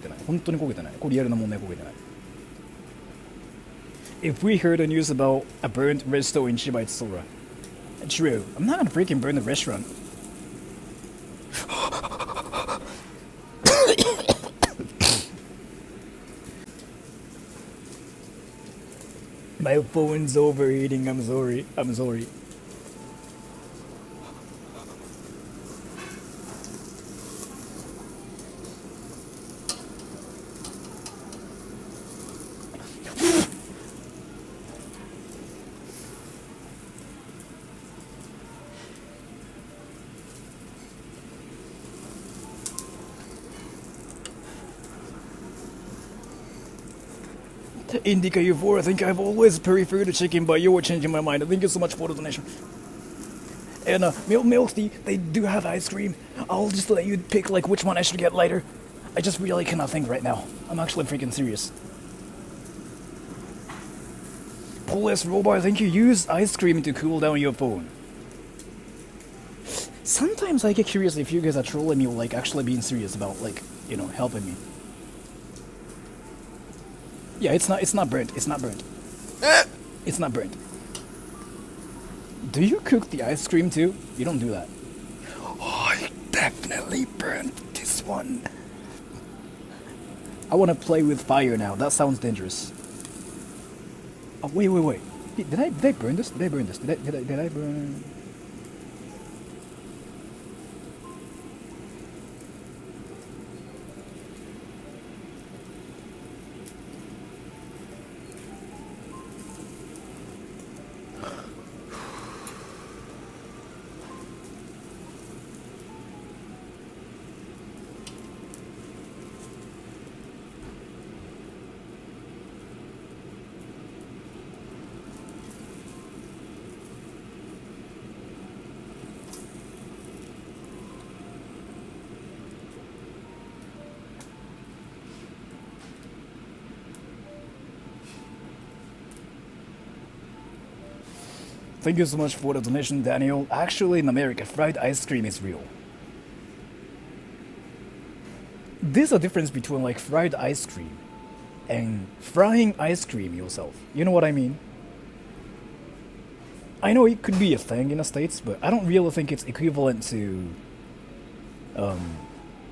てない。本当に焦げてない。これリアルな問題焦げてない。If we heard the news about a burnt resto in Shiba, it's Sora. True. I'm not gonna freaking burn the restaurant. My phone's overheating. I'm sorry. Indica U4, I think I've always preferred chicken, but you're changing my mind. Thank you so much for the donation. And Milk Tea, they do have ice cream. I'll just let you pick like which one I should get later. I just really cannot think right now. I'm actually freaking serious. Police Robot, I think you use ice cream to cool down your phone. Sometimes I get curious if you guys are trolling me or like actually being serious about like, you know, helping me. Yeah, it's not burnt. It's not burnt. Do you cook the ice cream too? You don't do that. Oh, I definitely burnt this one. I want to play with fire now. That sounds dangerous. Oh, wait. Did I burn this? Did I burn? Thank you so much for the donation, Daniel. Actually, in America, fried ice cream is real. There's a difference between like fried ice cream and frying ice cream yourself. You know what I mean? I know it could be a thing in the States, but I don't really think it's equivalent to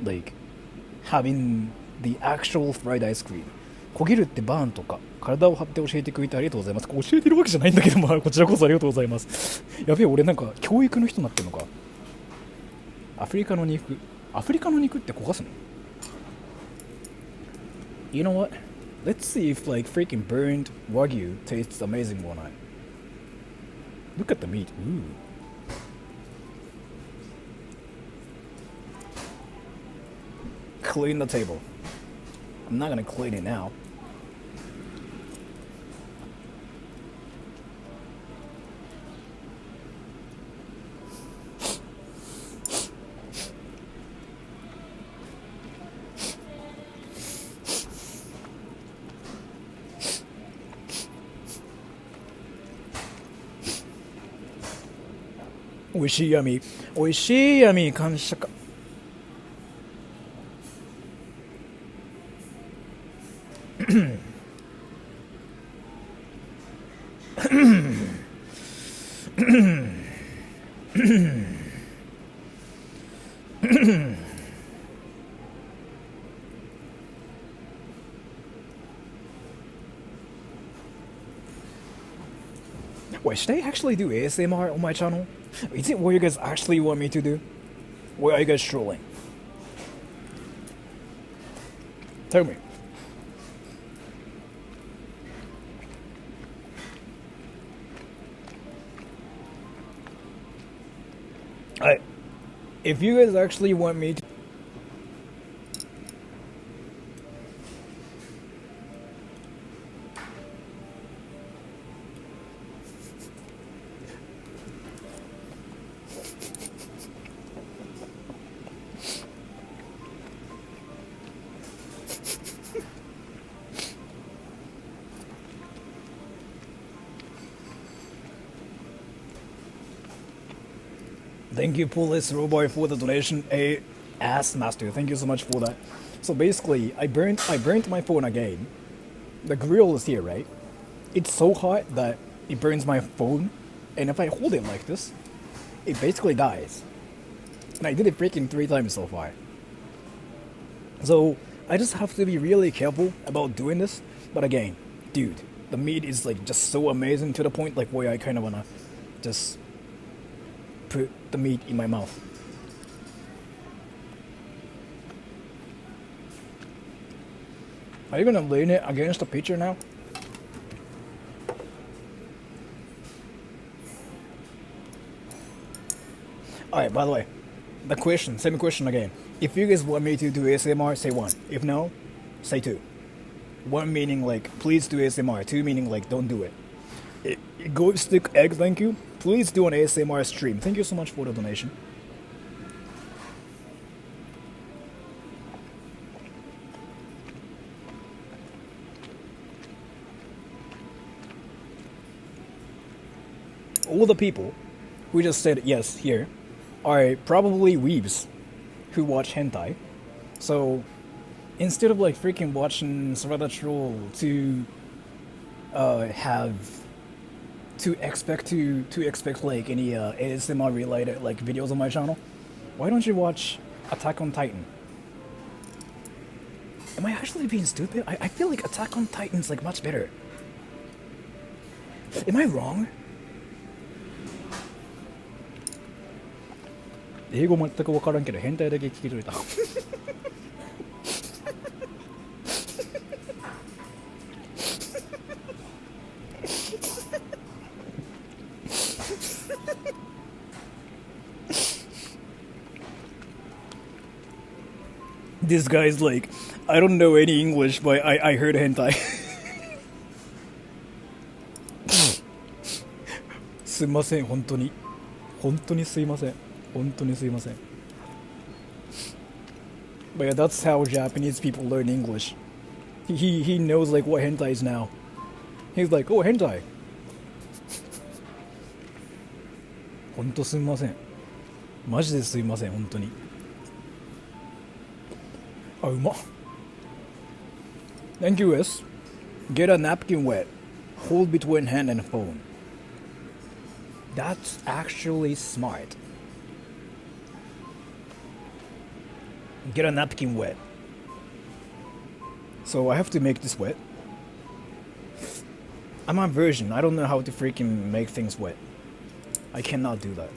like having the actual fried ice cream. 焦げるってバーンとか体を張って教えてくれてありがとうございます。教えてるわけじゃないんだけど、まあこちらこそありがとうございます。やべえ、俺なんか教育の人になってるのか。アフリカの肉って焦がすの？ You know what? Let's see if like freaking burned Wagyu tastes amazing or not. Look at the meat. Ooh. Clean the table. I'm not gonna clean it now. Oishii 感謝か。Wait, should I actually do ASMR on my channel? Is it what you guys actually want me to do? Or are you guys trolling? Tell me. If you guys actually want me to... Thank you, Police Robot, for the donation. Ass Master, thank you so much for that. So basically, I burnt my phone again. The grill is here, right? It's so hot that it burns my phone, and if I hold it like this, it basically dies. And I did it freaking 3 times so far. So I just have to be really careful about doing this. But again, dude, the meat is like just so amazing to the point like where I kind of wanna just put the meat in my mouth. Are you gonna lean it against the picture now? Alright, by the way, same question again. If you guys want me to do ASMR, say 1. If no, say 2. 1 meaning like, please do ASMR. 2 meaning like, don't do it. Goat Stick Egg, thank you. Please do an ASMR stream. Thank you so much for the donation. All the people who just said yes here are probably weebs who watch hentai. So instead of like freaking watching Sora Troll to expect like any ASMR related like videos on my channel, why don't you watch Attack on Titan? Am I actually being stupid? I feel like Attack on Titan's like much better. Am I wrong? 英語全く分からんけど変態だけ聞き取れた。This guy's like, I don't know any English, but I heard hentai. すいません、本当にすいません。But yeah, that's how Japanese people learn English. He knows like what hentai is now. He's like, oh, hentai. 本当すみません。マジですいません、本当に。あ、うまっ。Thank you, S. Get a napkin wet. Hold between hand and phone. That's actually smart. Get a napkin wet. So I have to make this wet. I'm a virgin. I don't know how to freaking make things wet. I cannot do that.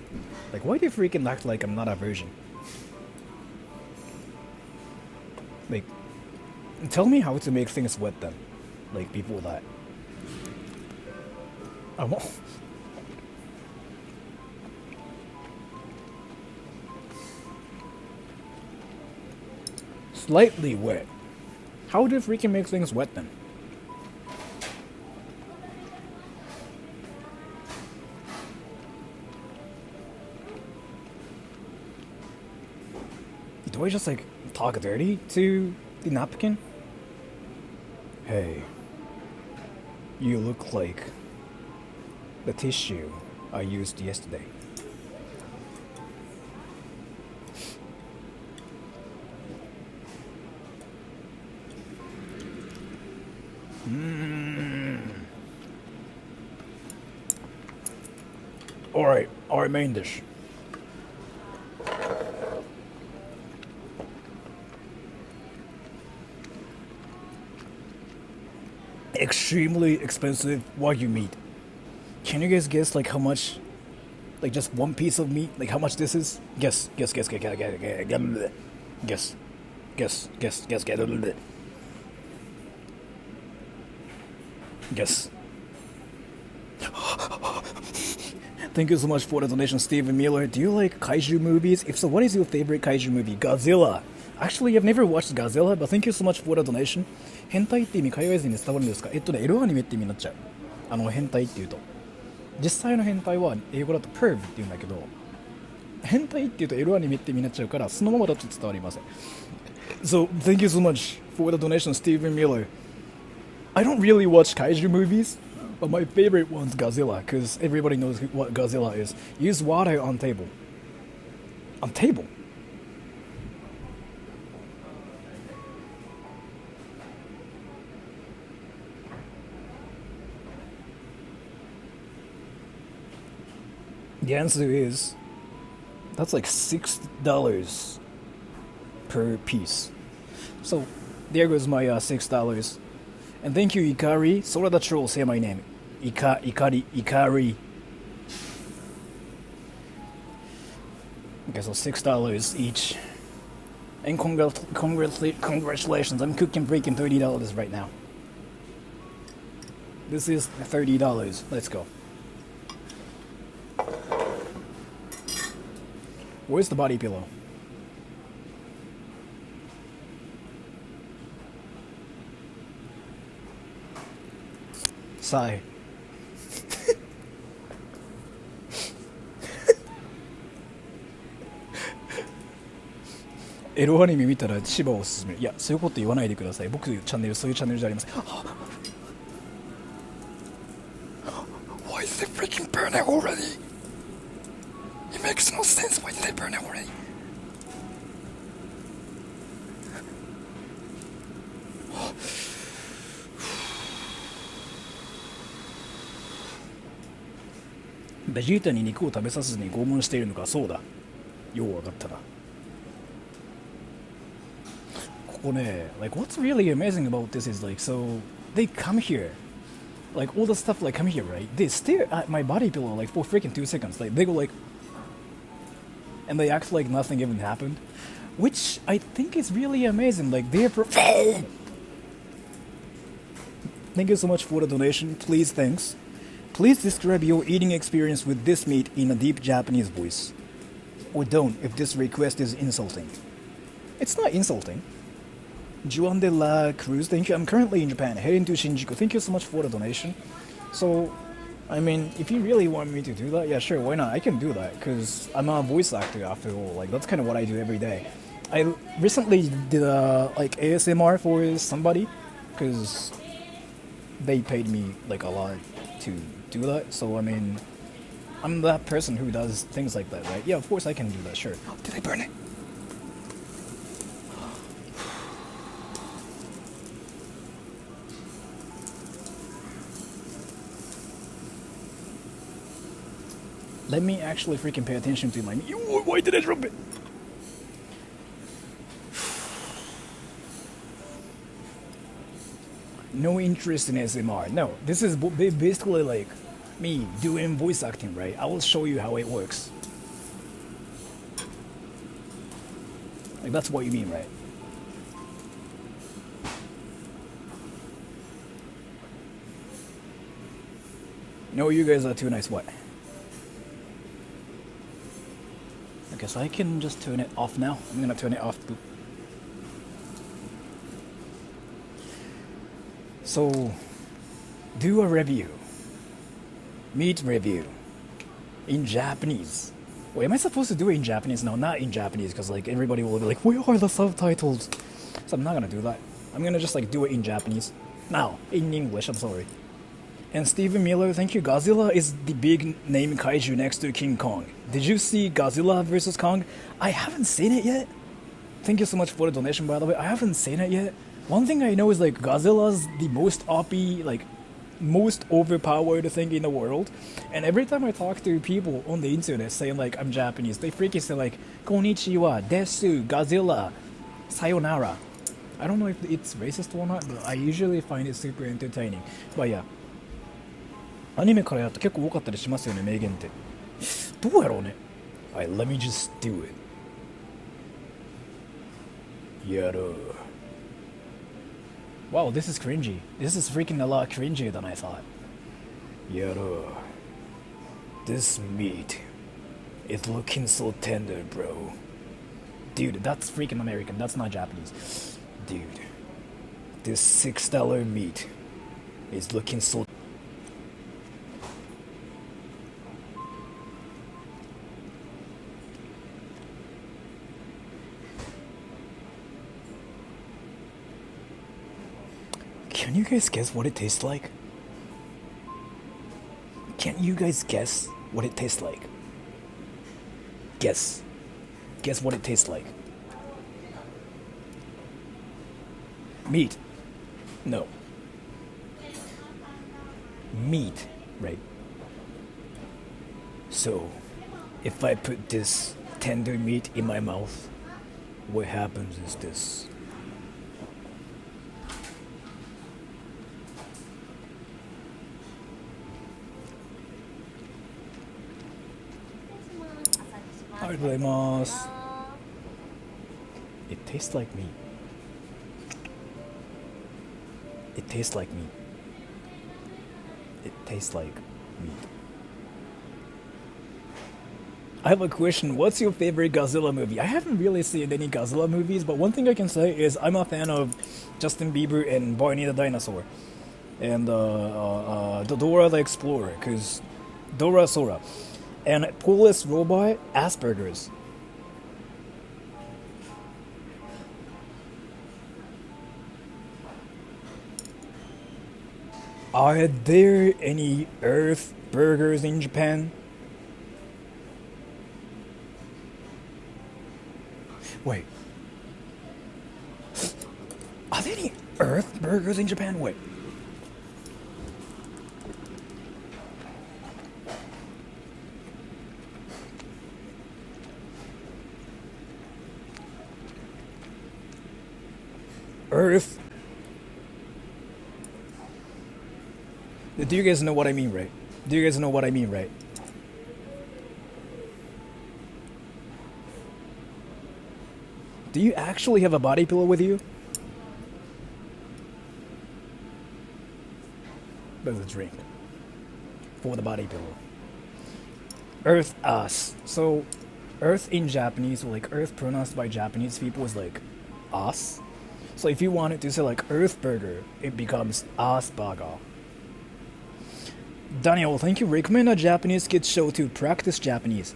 Like, why do you freaking act like I'm not a virgin? Like, tell me how to make things wet then. Like, before that. I won't. Slightly wet. How do you freaking make things wet then? Do I just like talk dirty to the napkin? Hey, you look like the tissue I used yesterday. Alright, our main dish. Extremely expensive Wagyu meat. Can you guys guess like how much, like just one piece of meat, like how much this is? Guess. Guess. Thank you so much for the donation, Steven Miller. Do you like kaiju movies? If so, what is your favorite kaiju movie? Godzilla. Actually, I've never watched Godzilla, but thank you so much for the donation. 変態って意味海外人に伝わるんですか？エロアニメって意味になっちゃう。変態って言うと。実際の変態は英語だと perv って言うんだけど、変態って言うとエロアニメって意味になっちゃうから、そのままだと伝わりません。So, thank you so much for the donation, Steven Miller. I don't really watch kaiju movies, but my favorite one's Godzilla, because everybody knows what Godzilla is. Use water on table. On table? The answer is, that's like $6 per piece. So, there goes my $6. And thank you, Ikari. Sora the troll, say my name. Ikari. Okay, so $6 each. And congratulations, I'm cooking freaking $30 right now. This is $30. Let's go. Where's the body pillow? Sigh. エロアニメ見たら千葉をおすすめ。いや、そういうこと言わないでください。僕チャンネルそういうチャンネルじゃありません。Why is it freaking burning already? It makes no sense. Why did they burn it already?ベジータに肉を食べさせずに拷問しているのか。そうだ。ようわかったな。ここね、like what's really amazing about this is like, so they come here, like all the stuff like come here, right? They stare at my body pillow like for freaking 2 seconds. Like they go like, and they act like nothing even happened, which I think is really amazing. Like they're Thank you so much for the donation. Please, thanks. Please describe your eating experience with this meat in a deep Japanese voice. Or don't if this request is insulting. It's not insulting. Juan de la Cruz, thank you. I'm currently in Japan, heading to Shinjuku. Thank you so much for the donation. So, I mean, if you really want me to do that, yeah, sure, why not? I can do that, because I'm a voice actor after all. Like, that's kind of what I do every day. I recently did like ASMR for somebody, because they paid me like a lot to do that. So I mean, I'm that person who does things like that, right? Yeah, of course I can do that, sure. Oh, did I burn it? Let me actually freaking pay attention to my... Why did I drop it? no interest in SMR. No, this is basically like me doing voice acting, right? I will show you how it works. Like, that's what you mean, right? No, you guys are too nice. What? Okay, so I can just turn it off now. I'm gonna turn it off. So, do a review. Meat review. In Japanese. Wait, am I supposed to do it in Japanese? No, not in Japanese, because like everybody will be like, where are the subtitles? So I'm not gonna do that. I'm gonna just like do it in Japanese. Now, in English, I'm sorry. And Stephen Miller, thank you. Godzilla is the big name kaiju next to King Kong. Did you see Godzilla vs. Kong? I haven't seen it yet. Thank you so much for the donation, by the way. I haven't seen it yet. One thing I know is like Godzilla's the most OP, like most overpowered thing in the world. And every time I talk to people on the internet saying like I'm Japanese, they freaking say like Konnichiwa, Desu, Godzilla, Sayonara. I don't know if it's racist or not, but I usually find it super entertaining. But yeah. アニメからやって結構多かったりしますよね、名言って。どうやろうね。Alright, let me just do it. やろう。Wow, this is cringy. This is freaking a lot cringier than I thought. やろう。This meat is looking so tender, bro. Dude, that's freaking American. That's not Japanese. Dude, this $6 meat is looking so. Can you guys guess what it tastes like? Can you guys guess what it tastes like? Guess. Guess what it tastes like. Meat. No. Meat, right? So, if I put this tender meat in my mouth, what happens is this. It tastes like meat. It tastes like meat. It tastes like meat. I have a question. What's your favorite Godzilla movie? I haven't really seen any Godzilla movies, but one thing I can say is I'm a fan of Justin Bieber and Barney the Dinosaur. And Dora the Explorer, because Dora Sora. And Police Robot Asperger's. Are there any Earth burgers in Japan? Wait. Are there any Earth burgers in Japan? Wait. Earth. Do you guys know what I mean, right? Do you guys know what I mean, right? Do you actually have a body pillow with you? There's a drink for the body pillow. Earth us. So, Earth in Japanese, or like Earth pronounced by Japanese people is like us. So if you wanted to say like Earth Burger, it becomes Asburger. Daniel, thank you. Recommend a Japanese kids show to practice Japanese.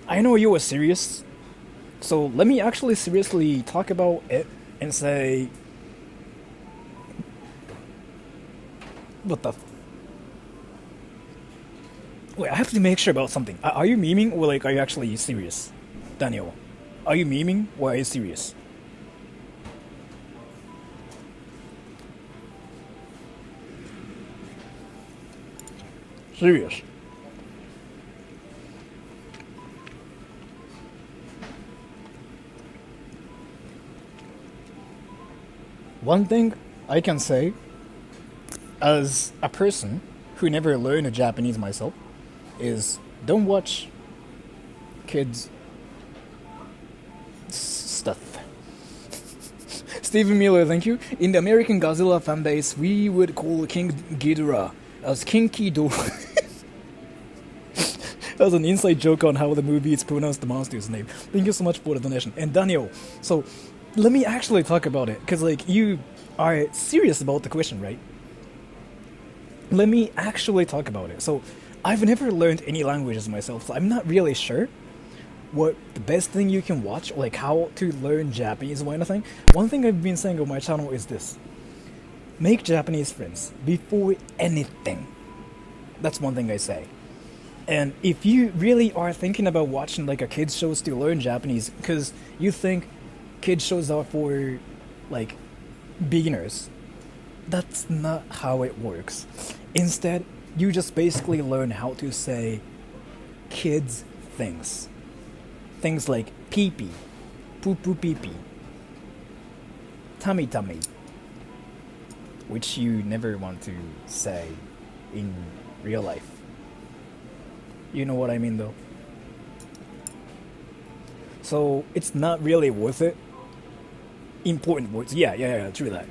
I know you were serious, so let me actually seriously talk about it and say, what the? Wait, I have to make sure about something. Are you memeing or like are you actually serious, Daniel? Are you memeing or are you serious? Serious. one thing I can say, as a person who never learned Japanese myself, is don't watch kids stuff. Stephen Miller, thank you. In the American Godzilla fan base, we would call King Ghidorah as Kinky Ghidorah. That was an inside joke on how the movie is pronounced the monster's name. Thank you so much for the donation. And Daniel, so let me actually talk about it, because like you are serious about the question, right? Let me actually talk about it. So I've never learned any languages myself, so I'm not really sure what the best thing you can watch, like how to learn Japanese or anything. One thing I've been saying on my channel is this: make Japanese friends before anything. That's one thing I say. And if you really are thinking about watching like a kids shows to learn Japanese because you think kids shows are for like beginners, that's not how it works. Instead, you just basically learn how to say kids things. Things like pee pee, poo poo pee pee, tummy tummy, which you never want to say in real life. You know what I mean though? So it's not really worth it. Important words. Yeah, true that.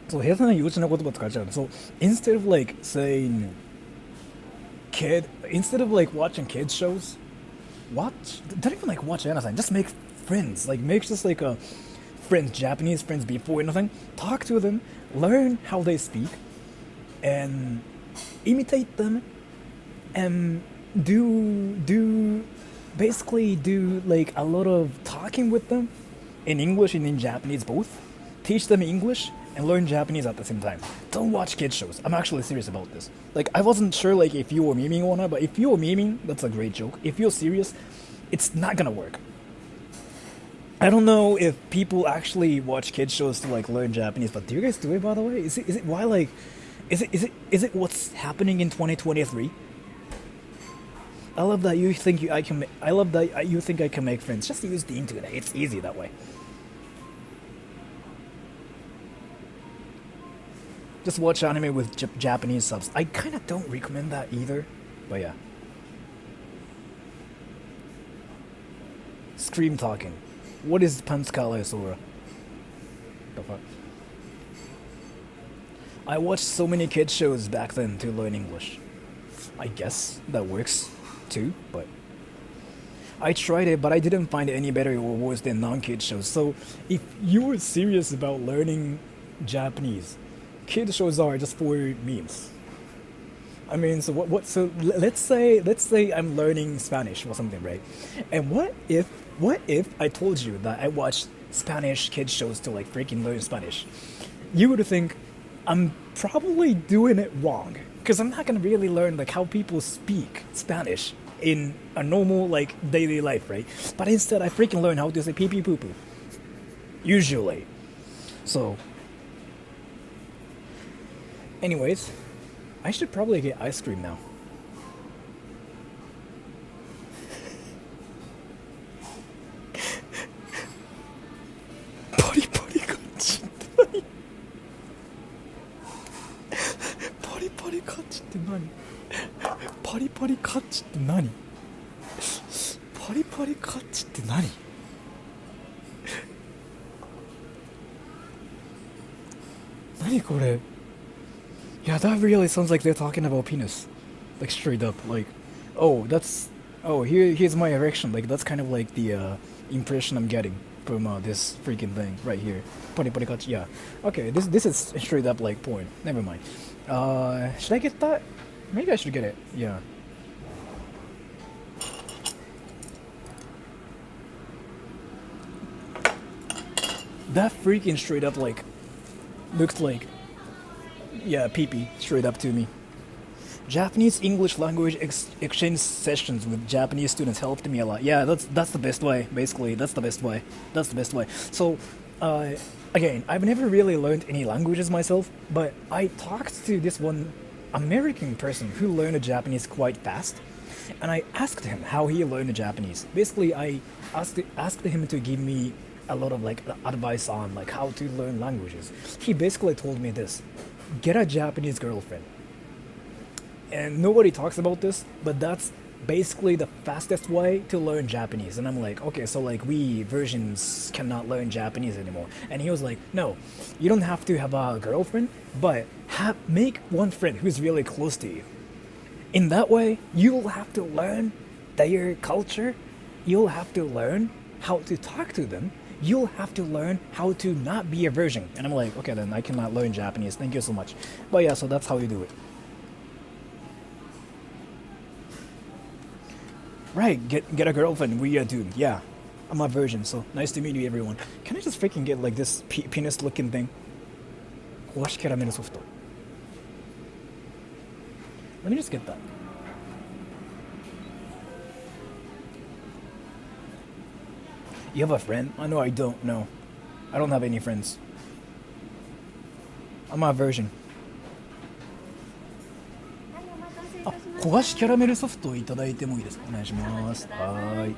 So 下手な幼稚な言葉使っちゃうの。So instead of like saying instead of like watching kids shows, don't even like watch anything. Just make friends. Like make just like a friends, Japanese friends before anything. Talk to them, learn how they speak, and imitate them, and basically do like a lot of talking with them in English and in Japanese both. Teach them English and learn Japanese at the same time. Don't watch kids shows. I'm actually serious about this. Like I wasn't sure like if you were memeing or not, but if you were memeing, that's a great joke. If you're serious, it's not gonna work. I don't know if people actually watch kids shows to like learn Japanese, but do you guys do it by the way? Is it why like is it what's happening in 2023? I love that you think I love that you think I can make friends. Just use the internet. It's easy that way. Just watch anime with Japanese subs. I kind of don't recommend that either, but yeah. Scream talking. What is Panskala Sora? The fuck? I watched so many kids shows back then to learn English. I guess that works too, but I tried it, but I didn't find it any better or worse than non-kid shows. So if you were serious about learning Japanese, kid shows are just for memes. I mean, so what? So let's say I'm learning Spanish or something, right? And what if I told you that I watched Spanish kids shows to like freaking learn Spanish? You would think I'm probably doing it wrong because I'm not gonna really learn like how people speak Spanish in a normal like daily life, right? But instead, I freaking learn how to say pee pee poo poo. Usually, so. Anyways, I should probably get ice cream now. Pari pari kachiって何? Pari pari kachiって何? Pari pari kachiって何? Pari pari kachiって何? Naniこれ? Yeah, that really sounds like they're talking about penis. Like straight up, like, here's my erection. Like that's kind of like the impression I'm getting from this freaking thing right here. Pari pari kachi, yeah. Okay, this is straight up like porn. Never mind. Should I get that? Maybe I should get it. Yeah. That freaking straight up like looks like. Yeah, pee-pee, straight up to me. Japanese English language exchange sessions with Japanese students helped me a lot. Yeah, that's the best way, basically. That's the best way. So, again, I've never really learned any languages myself, but I talked to this one American person who learned Japanese quite fast, and I asked him how he learned Japanese. Basically, I asked him to give me a lot of like advice on like how to learn languages. He basically told me this: get a Japanese girlfriend. And nobody talks about this, but that's basically the fastest way to learn Japanese. And I'm like, okay, so like we versions cannot learn Japanese anymore. And he was like, no, you don't have to have a girlfriend, but make one friend who's really close to you. In that way, you'll have to learn their culture. You'll have to learn how to talk to them. You'll have to learn how to not be a virgin. And I'm like, okay, then I cannot learn Japanese. Thank you so much. But yeah, so that's how you do it. Right, get a girlfriend. We are dude. Yeah, I'm a virgin. So nice to meet you, everyone. Can I just freaking get like this penis-looking thing? 壊しキャラメルソフト. Let me just get that. You have a friend? I know I don't know. I don't have any friends. I'm a virgin. 焦がしキャラメルソフトをいただいてもいいですか？お願いします。はい。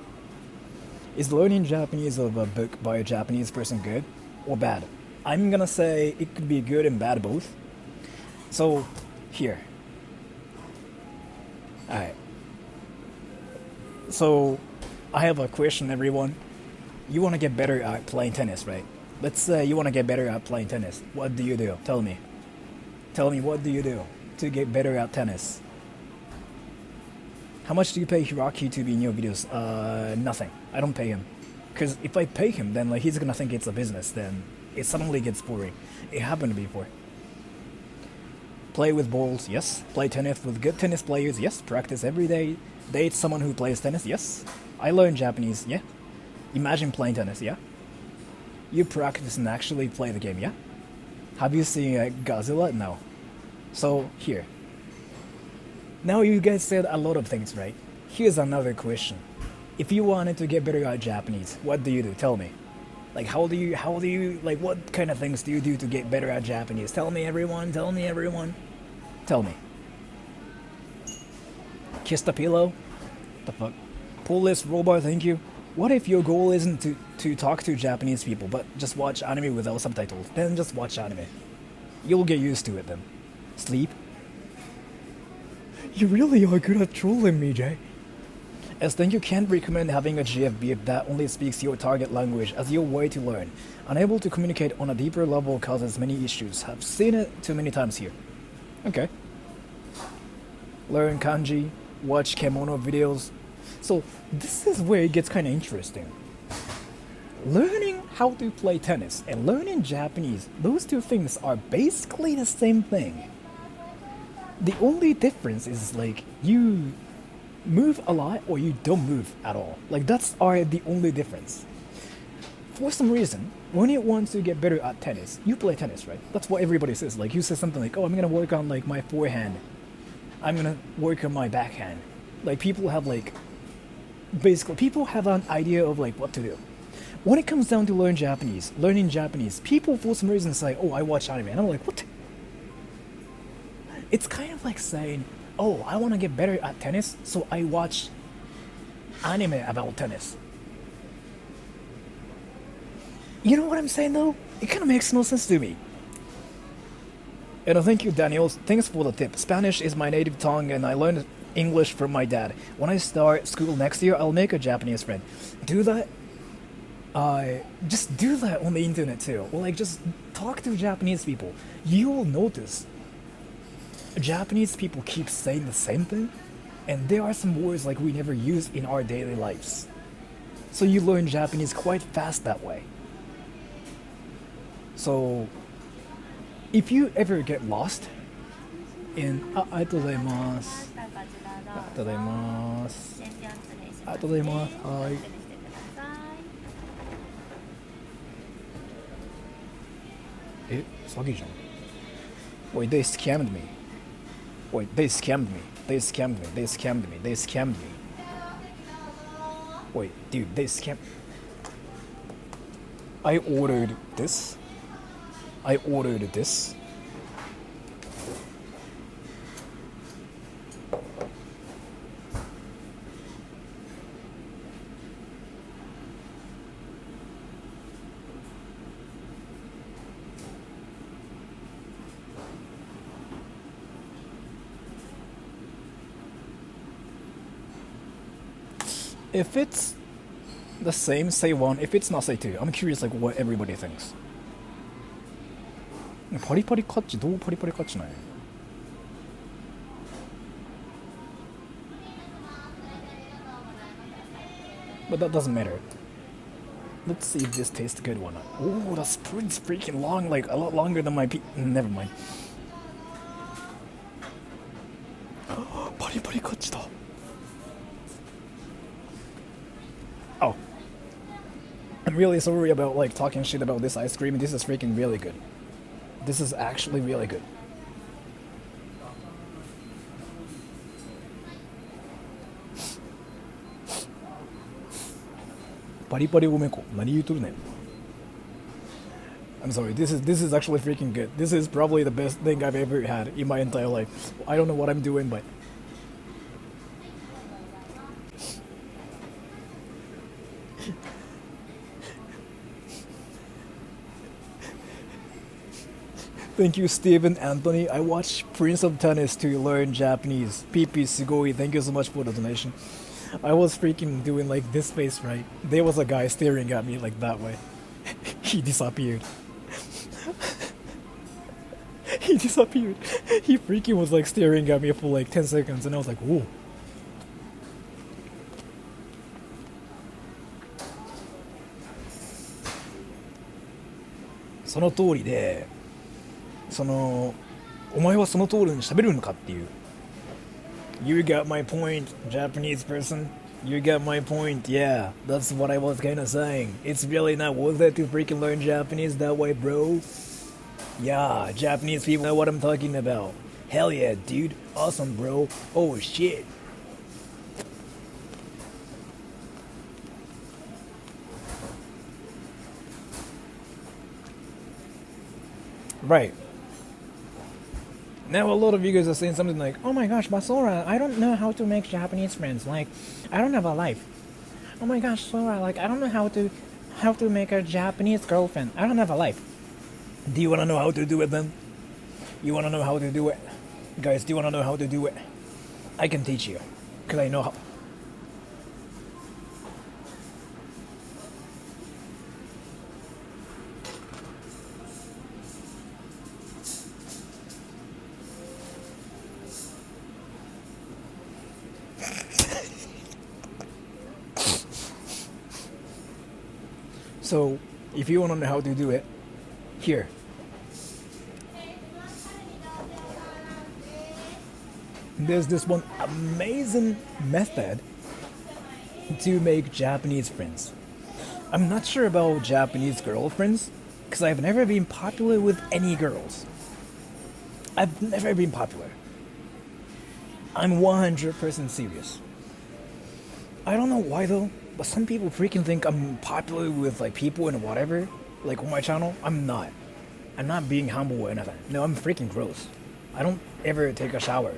Is learning Japanese of a book by a Japanese person good or bad? I'm gonna say it could be good and bad both. So, here. Alright. So, I have a question, everyone. You wanna get better at playing tennis, right? Let's say you wanna get better at playing tennis. What do you do? Tell me. Tell me, what do you do to get better at tennis? How much do you pay Hiraki to be in your videos? Nothing. I don't pay him. Because if I pay him, then like he's gonna think it's a business. Then it suddenly gets boring. It happened before. Play with balls, yes. Play tennis with good tennis players, yes. Practice every day. Date someone who plays tennis, yes. I learned Japanese, yeah. Imagine playing tennis, yeah. You practice and actually play the game, yeah. Have you seen Godzilla? No. So here. Now you guys said a lot of things, right? Here's another question. If you wanted to get better at Japanese, what do you do? Tell me. Like how do you like what kind of things do you do to get better at Japanese? Tell me everyone, tell me everyone. Tell me. Kiss the pillow? The fuck? Pull this robot, thank you. What if your goal isn't to talk to Japanese people, but just watch anime without subtitles? Then just watch anime. You'll get used to it then. Sleep? You really are good at trolling me, Jay. As then you can't recommend having a GFB that only speaks your target language as your way to learn. Unable to communicate on a deeper level causes many issues. Have seen it too many times here. Okay. Learn kanji, watch kemono videos. So this is where it gets kind of interesting. Learning how to play tennis and learning Japanese, those two things are basically the same thing. The only difference is like you move a lot or you don't move at all. Like that's the only difference. For some reason, when you want to get better at tennis, you play tennis, right? That's what everybody says. Like you say something like, "Oh, I'm gonna work on like my forehand. I'm gonna work on my backhand." Like people have like, basically people have an idea of like what to do. When it comes down to learning Japanese, people for some reason say, "Oh, I watch anime," and I'm like, what? It's kind of like saying, oh, I want to get better at tennis, so I watch anime about tennis. You know what I'm saying though? It kind of makes no sense to me. And thank you, Daniel. Thanks for the tip. Spanish is my native tongue and I learned English from my dad. When I start school next year, I'll make a Japanese friend. Do that. Just do that on the internet too. Or like just talk to Japanese people. You will notice Japanese people keep saying the same thing, and there are some words like we never use in our daily lives. So you learn Japanese quite fast that way. So if you ever get lost in ありがとうございます。ありがとうございます。ありがとうございます。はい。え、詐欺じゃん。Wait, they scammed me. Wait, they scammed me. They scammed me. They scammed me. They scammed me. Wait, dude, they scammed. I ordered this. I ordered this. If it's the same, say 1. If it's not, say 2. I'm curious like what everybody thinks. パリパリカッチどうパリパリカッチなんや But that doesn't matter. Let's see if this tastes good or not. Oh, that's pretty freaking long, like a lot longer than my Never mind. パリパリカッチだ Oh. I'm really sorry about like talking shit about this ice cream. This is freaking really good. This is actually really good. Pari umeko. Nani yutoru ne? I'm sorry. This is actually freaking good. This is probably the best thing I've ever had in my entire life. I don't know what I'm doing, but thank you, Steven Anthony. I watched Prince of Tennis to learn Japanese. PP Sugoi, thank you so much for the donation. I was freaking doing like this face, right? There was a guy staring at me like that way. He disappeared. He disappeared. He freaking was like staring at me for like 10 seconds and I was like, whoa. So の通りで、お前はその通りに喋るのかっていう。You got my point, Japanese person. You got my point, yeah. That's what I was kinda saying. It's really not worth it to freaking learn Japanese that way, bro. Yeah, Japanese people know what I'm talking about. Hell yeah, dude. Awesome, bro. Oh shit. Right. Now a lot of you guys are saying something like, oh my gosh, but Sora, I don't know how to make Japanese friends. Like, I don't have a life. Oh my gosh, Sora, like, I don't know how to make a Japanese girlfriend. I don't have a life. Do you want to know how to do it then? You want to know how to do it? Guys, do you want to know how to do it? I can teach you. Because I know how. So, if you want to know how to do it, here. There's this one amazing method to make Japanese friends. I'm not sure about Japanese girlfriends, because I've never been popular with any girls. I've never been popular. I'm 100% serious. I don't know why though, but some people freaking think I'm popular with like people and whatever, like on my channel. I'm not. I'm not being humble or anything. No, I'm freaking gross. I don't ever take a shower.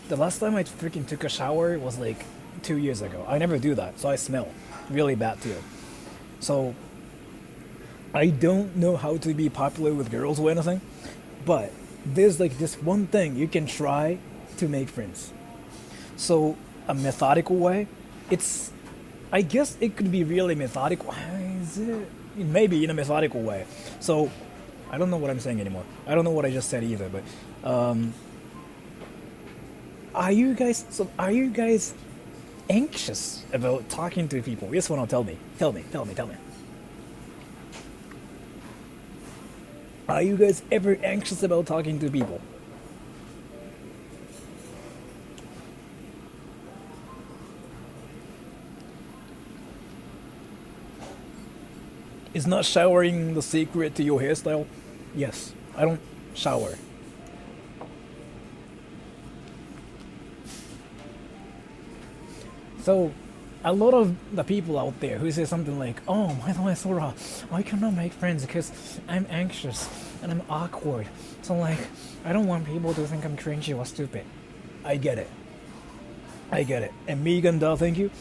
The last time I freaking took a shower was like 2 years ago. I never do that, so I smell really bad too. So I don't know how to be popular with girls or anything, but there's like this one thing you can try to make friends. So a methodical way, I guess it could be really methodical. Is it? Maybe in a methodical way. So I don't know what I'm saying anymore. I don't know what I just said either, but are you guys anxious about talking to people? Yes or no? Tell me. Are you guys ever anxious about talking to people? Is not showering the secret to your hairstyle? Yes, I don't shower. So, a lot of the people out there who say something like, oh, by the way, Sora, I cannot make friends because I'm anxious and I'm awkward. So, like, I don't want people to think I'm cringy or stupid. I get it. And Megan Da, thank you.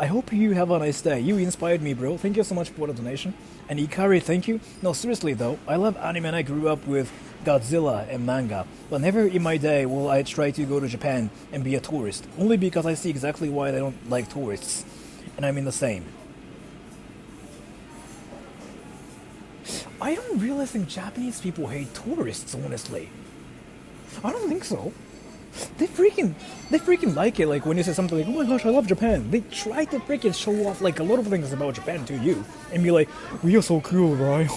I hope you have a nice day. You inspired me, bro. Thank you so much for the donation. And Ikari, thank you. No, seriously though, I love anime and I grew up with Godzilla and manga. But never in my day will I try to go to Japan and be a tourist. Only because I see exactly why I don't like tourists. And I mean the same. I don't really think Japanese people hate tourists, honestly. I don't think so. They freaking like it. Like when you say something like, "Oh my gosh, I love Japan," they try to freaking show off like a lot of things about Japan to you, and be like, "We are so cool, right?"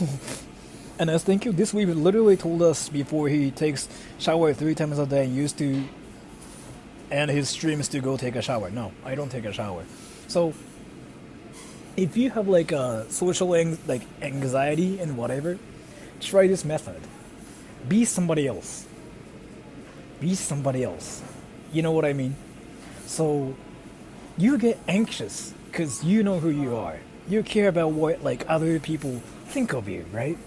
And as thank you, this week literally told us before he takes shower 3 times a day and used to, and his streams to go take a shower. No, I don't take a shower. So if you have like a social anxiety and whatever, try this method. Be somebody else. Be somebody else. You know what I mean? So you get anxious because you know who you are. You care about what like other people think of you, right?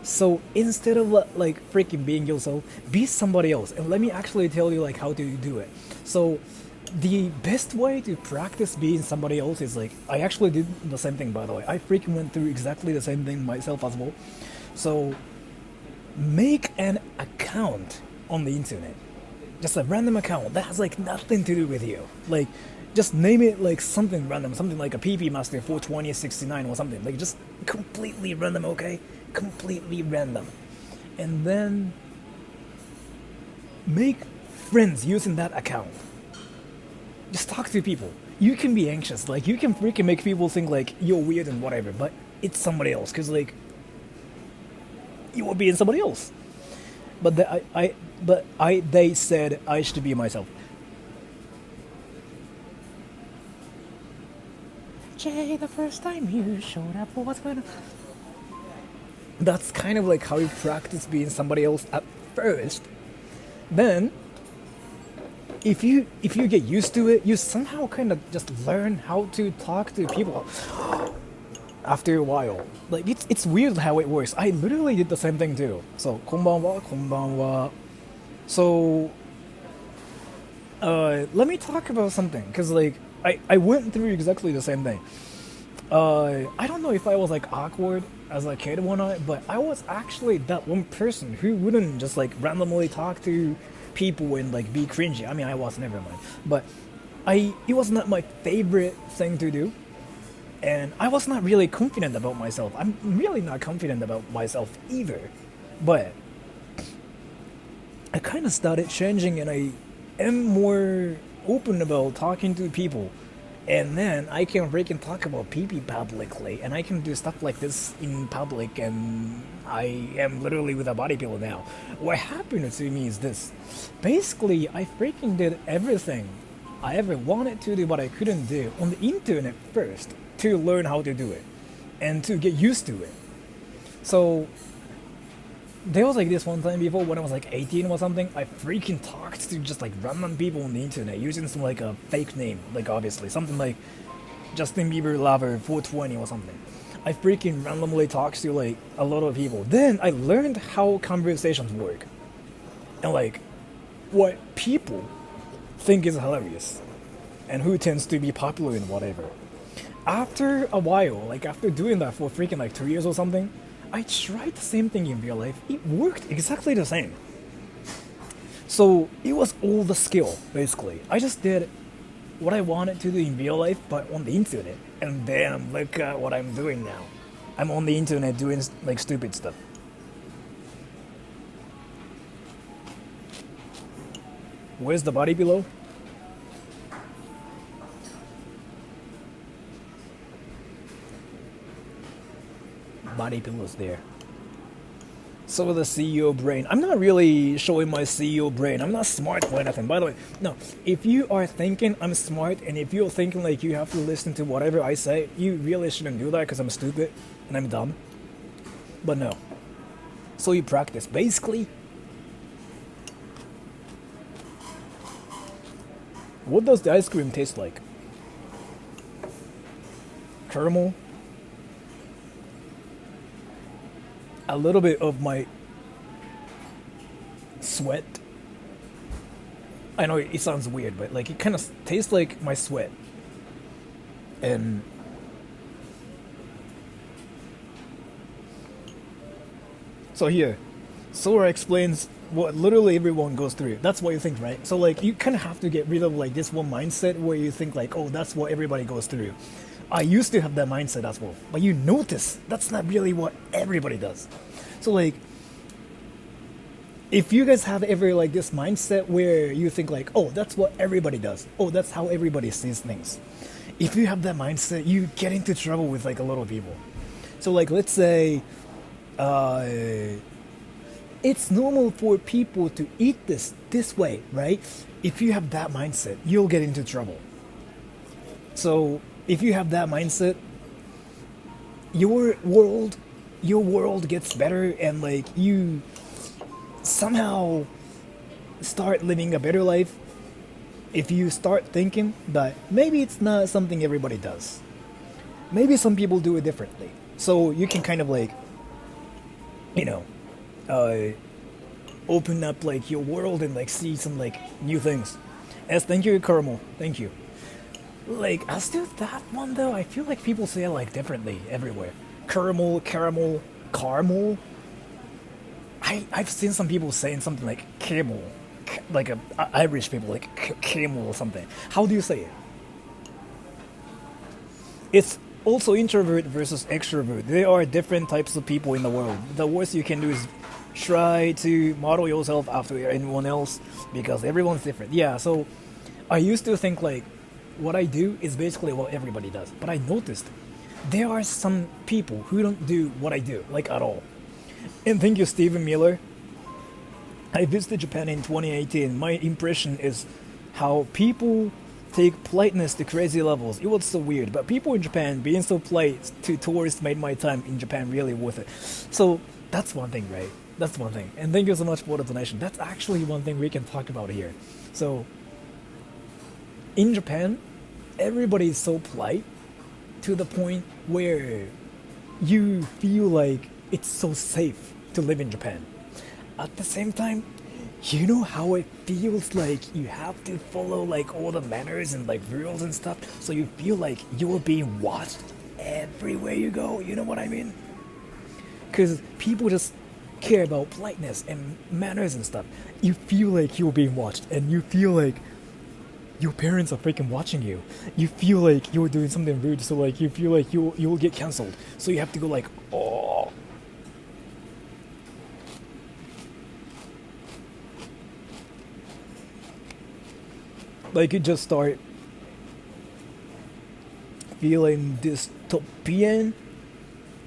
So instead of like freaking being yourself, be somebody else. And let me actually tell you like how to do it. So the best way to practice being somebody else is like, I actually did the same thing, by the way. I freaking went through exactly the same thing myself as well. So make an account on the internet. Just a random account that has like nothing to do with you. Like just name it like something random, something like a PP Master 42069 or something. Like just completely random, okay? Completely random. And then make friends using that account. Just talk to people. You can be anxious, like you can freaking make people think like you're weird and whatever, but it's somebody else, cause like you are being somebody else. But they said I should be myself. Jay, the first time you showed up, what's going on? That's kind of like how you practice being somebody else at first. Then if you get used to it, you somehow kind of just learn how to talk to people after a while. Like it's weird how it works. I literally did the same thing too. So konbanwa. So let me talk about something, because like I went through exactly the same thing. I don't know if I was like awkward as a kid or not, but I was actually that one person who wouldn't just like randomly talk to people and like be cringy. I mean, I was, never mind. But it was not my favorite thing to do. And I was not really confident about myself. I'm really not confident about myself either. But I kind of started changing, and I am more open about talking to people. And then I can freaking talk about PP publicly, and I can do stuff like this in public, and I am literally with a body pillow now. What happened to me is this. Basically, I freaking did everything I ever wanted to do but I couldn't do on the internet first to learn how to do it and to get used to it. So there was like this one time before when I was like 18 or something, I freaking talked to just like random people on the internet using some like a fake name, like obviously something like Justin Bieber Lover 420 or something. I freaking randomly talked to like a lot of people. Then I learned how conversations work and like what people think is hilarious and who tends to be popular and whatever. After a while, like after doing that for freaking like 2 years or something, I tried the same thing in real life. It worked exactly the same. So it was all the skill, basically. I just did what I wanted to do in real life, but on the internet. And damn, look at what I'm doing now. I'm on the internet doing like stupid stuff. Where's the body below? Body pillows there. So the CEO brain. I'm not really showing my CEO brain. I'm not smart or anything. By the way, no. If you are thinking I'm smart, and if you're thinking like you have to listen to whatever I say, you really shouldn't do that because I'm stupid and I'm dumb. But no. So you practice. Basically, what does the ice cream taste like? Caramel? A little bit of my sweat. I know it sounds weird, but like it kind of tastes like my sweat. And so here, Sora explains what literally everyone goes through. That's what you think, right? So like you kind of have to get rid of like this one mindset where you think like, oh, that's what everybody goes through. I used to have that mindset as well, but you notice that's not really what everybody does. So like, if you guys have ever like this mindset where you think like, oh, that's what everybody does, oh, that's how everybody sees things. If you have that mindset, you get into trouble with like a lot of people. So like, let's say, it's normal for people to eat this way, right? If you have that mindset, you'll get into trouble. So if you have that mindset, your world gets better, and like you somehow start living a better life if you start thinking that maybe it's not something everybody does. Maybe some people do it differently. So you can kind of like, open up like your world and like see some like new things. As thank you, Caramel. Thank you. Like, as to that one though, I feel like people say it like differently everywhere. Caramel. I've seen some people saying something like camel, like Irish people like camel or something. How do you say it? It's also introvert versus extrovert. There are different types of people in the world. The worst you can do is try to model yourself after anyone else because everyone's different. Yeah, so I used to think like what I do is basically what everybody does. But I noticed there are some people who don't do what I do, like at all. And thank you, Stephen Miller. I visited Japan in 2018. My impression is how people take politeness to crazy levels. It was so weird, but people in Japan being so polite to tourists made my time in Japan really worth it. So that's one thing, right? That's one thing. And thank you so much for the donation. That's actually one thing we can talk about here. So in Japan, everybody is so polite to the point where you feel like it's so safe to live in Japan. At the same time, you know how it feels like you have to follow like all the manners and like rules and stuff, so you feel like you're being watched everywhere you go. You know what I mean? Because people just care about politeness and manners and stuff. You feel like you're being watched, and you feel like your parents are freaking watching you. You feel like you're doing something rude, so like you feel like you'll get cancelled. So you have to go like, oh. Like you just start feeling dystopian.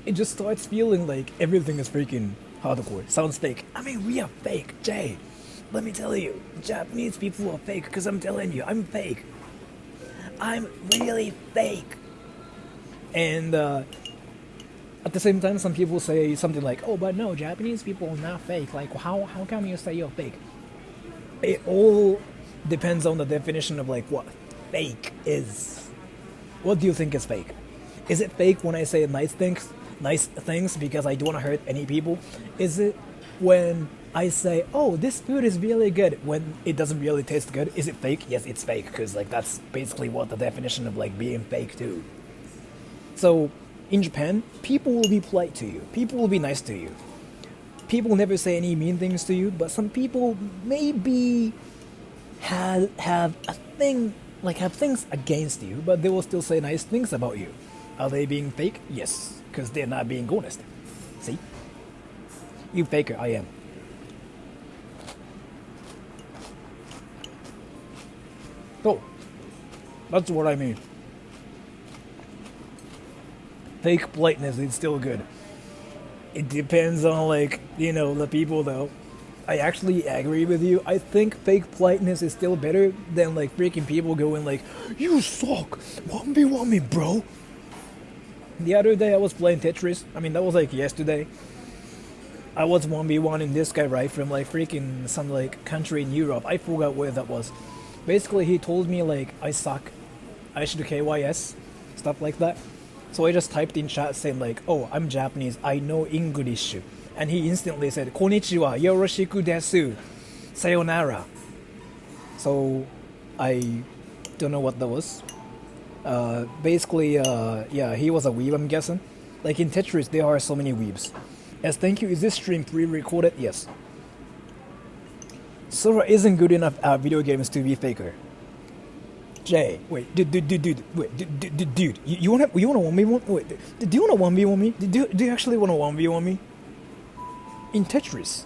It just starts feeling like everything is freaking hardcore. Sounds fake. I mean, we are fake, Jay. Let me tell you, Japanese people are fake because I'm telling you, I'm fake. I'm really fake. And at the same time, some people say something like, oh, but no, Japanese people are not fake. Like, how come you say you're fake? It all depends on the definition of like what fake is. What do you think is fake? Is it fake when I say nice things because I don't want to hurt any people? Is it when I say, oh, this food is really good when it doesn't really taste good? Is it fake? Yes, it's fake, because like that's basically what the definition of like being fake too. So in Japan, people will be polite to you. People will be nice to you. People never say any mean things to you, but some people maybe have a thing, like have things against you, but they will still say nice things about you. Are they being fake? Yes, because they're not being honest. See? You faker, I am. So, that's what I mean. Fake politeness is still good. It depends on like, the people though. I actually agree with you. I think fake politeness is still better than like freaking people going like, you suck, 1v1 me, bro. The other day I was playing Tetris. I mean, that was like yesterday. I was 1v1 in this guy, right, from like freaking some like country in Europe. I forgot where that was. Basically, he told me like, I suck, I should KYS, stuff like that. So I just typed in chat saying like, oh, I'm Japanese, I know English. And he instantly said, Konnichiwa, yoroshiku desu, sayonara. So, I don't know what that was. Basically, yeah, he was a weeb, I'm guessing. Like in Tetris, there are so many weebs. As thank you, is this stream pre-recorded? Yes. Sora isn't good enough at video games to be faker. Jay, wait, dude, you wanna 1v1? Wait, do you wanna 1v1 me? Do you actually wanna 1v1 me? In Tetris,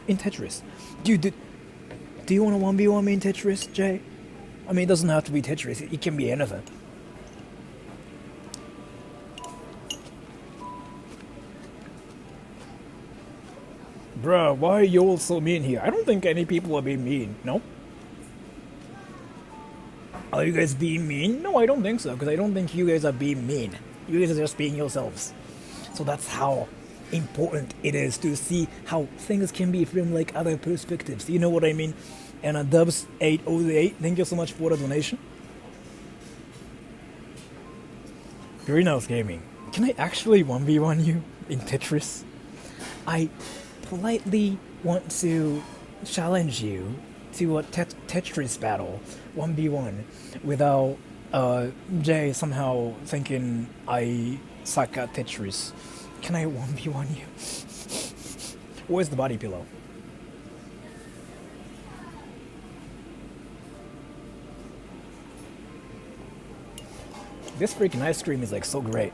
dude, do you wanna 1v1 me in Tetris, Jay? I mean, it doesn't have to be Tetris. It can be anything. Bruh, why are you all so mean here? I don't think any people are being mean, no? Are you guys being mean? No, I don't think so, because I don't think you guys are being mean. You guys are just being yourselves. So that's how important it is to see how things can be from like other perspectives. You know what I mean? And Dubs808, thank you so much for the donation. Greenhouse Gaming, can I actually 1v1 you in Tetris? I politely want to challenge you to a Tetris battle 1v1 without Jay somehow thinking I suck at Tetris. Can I 1v1 you? Where's the body pillow? This freaking ice cream is like so great.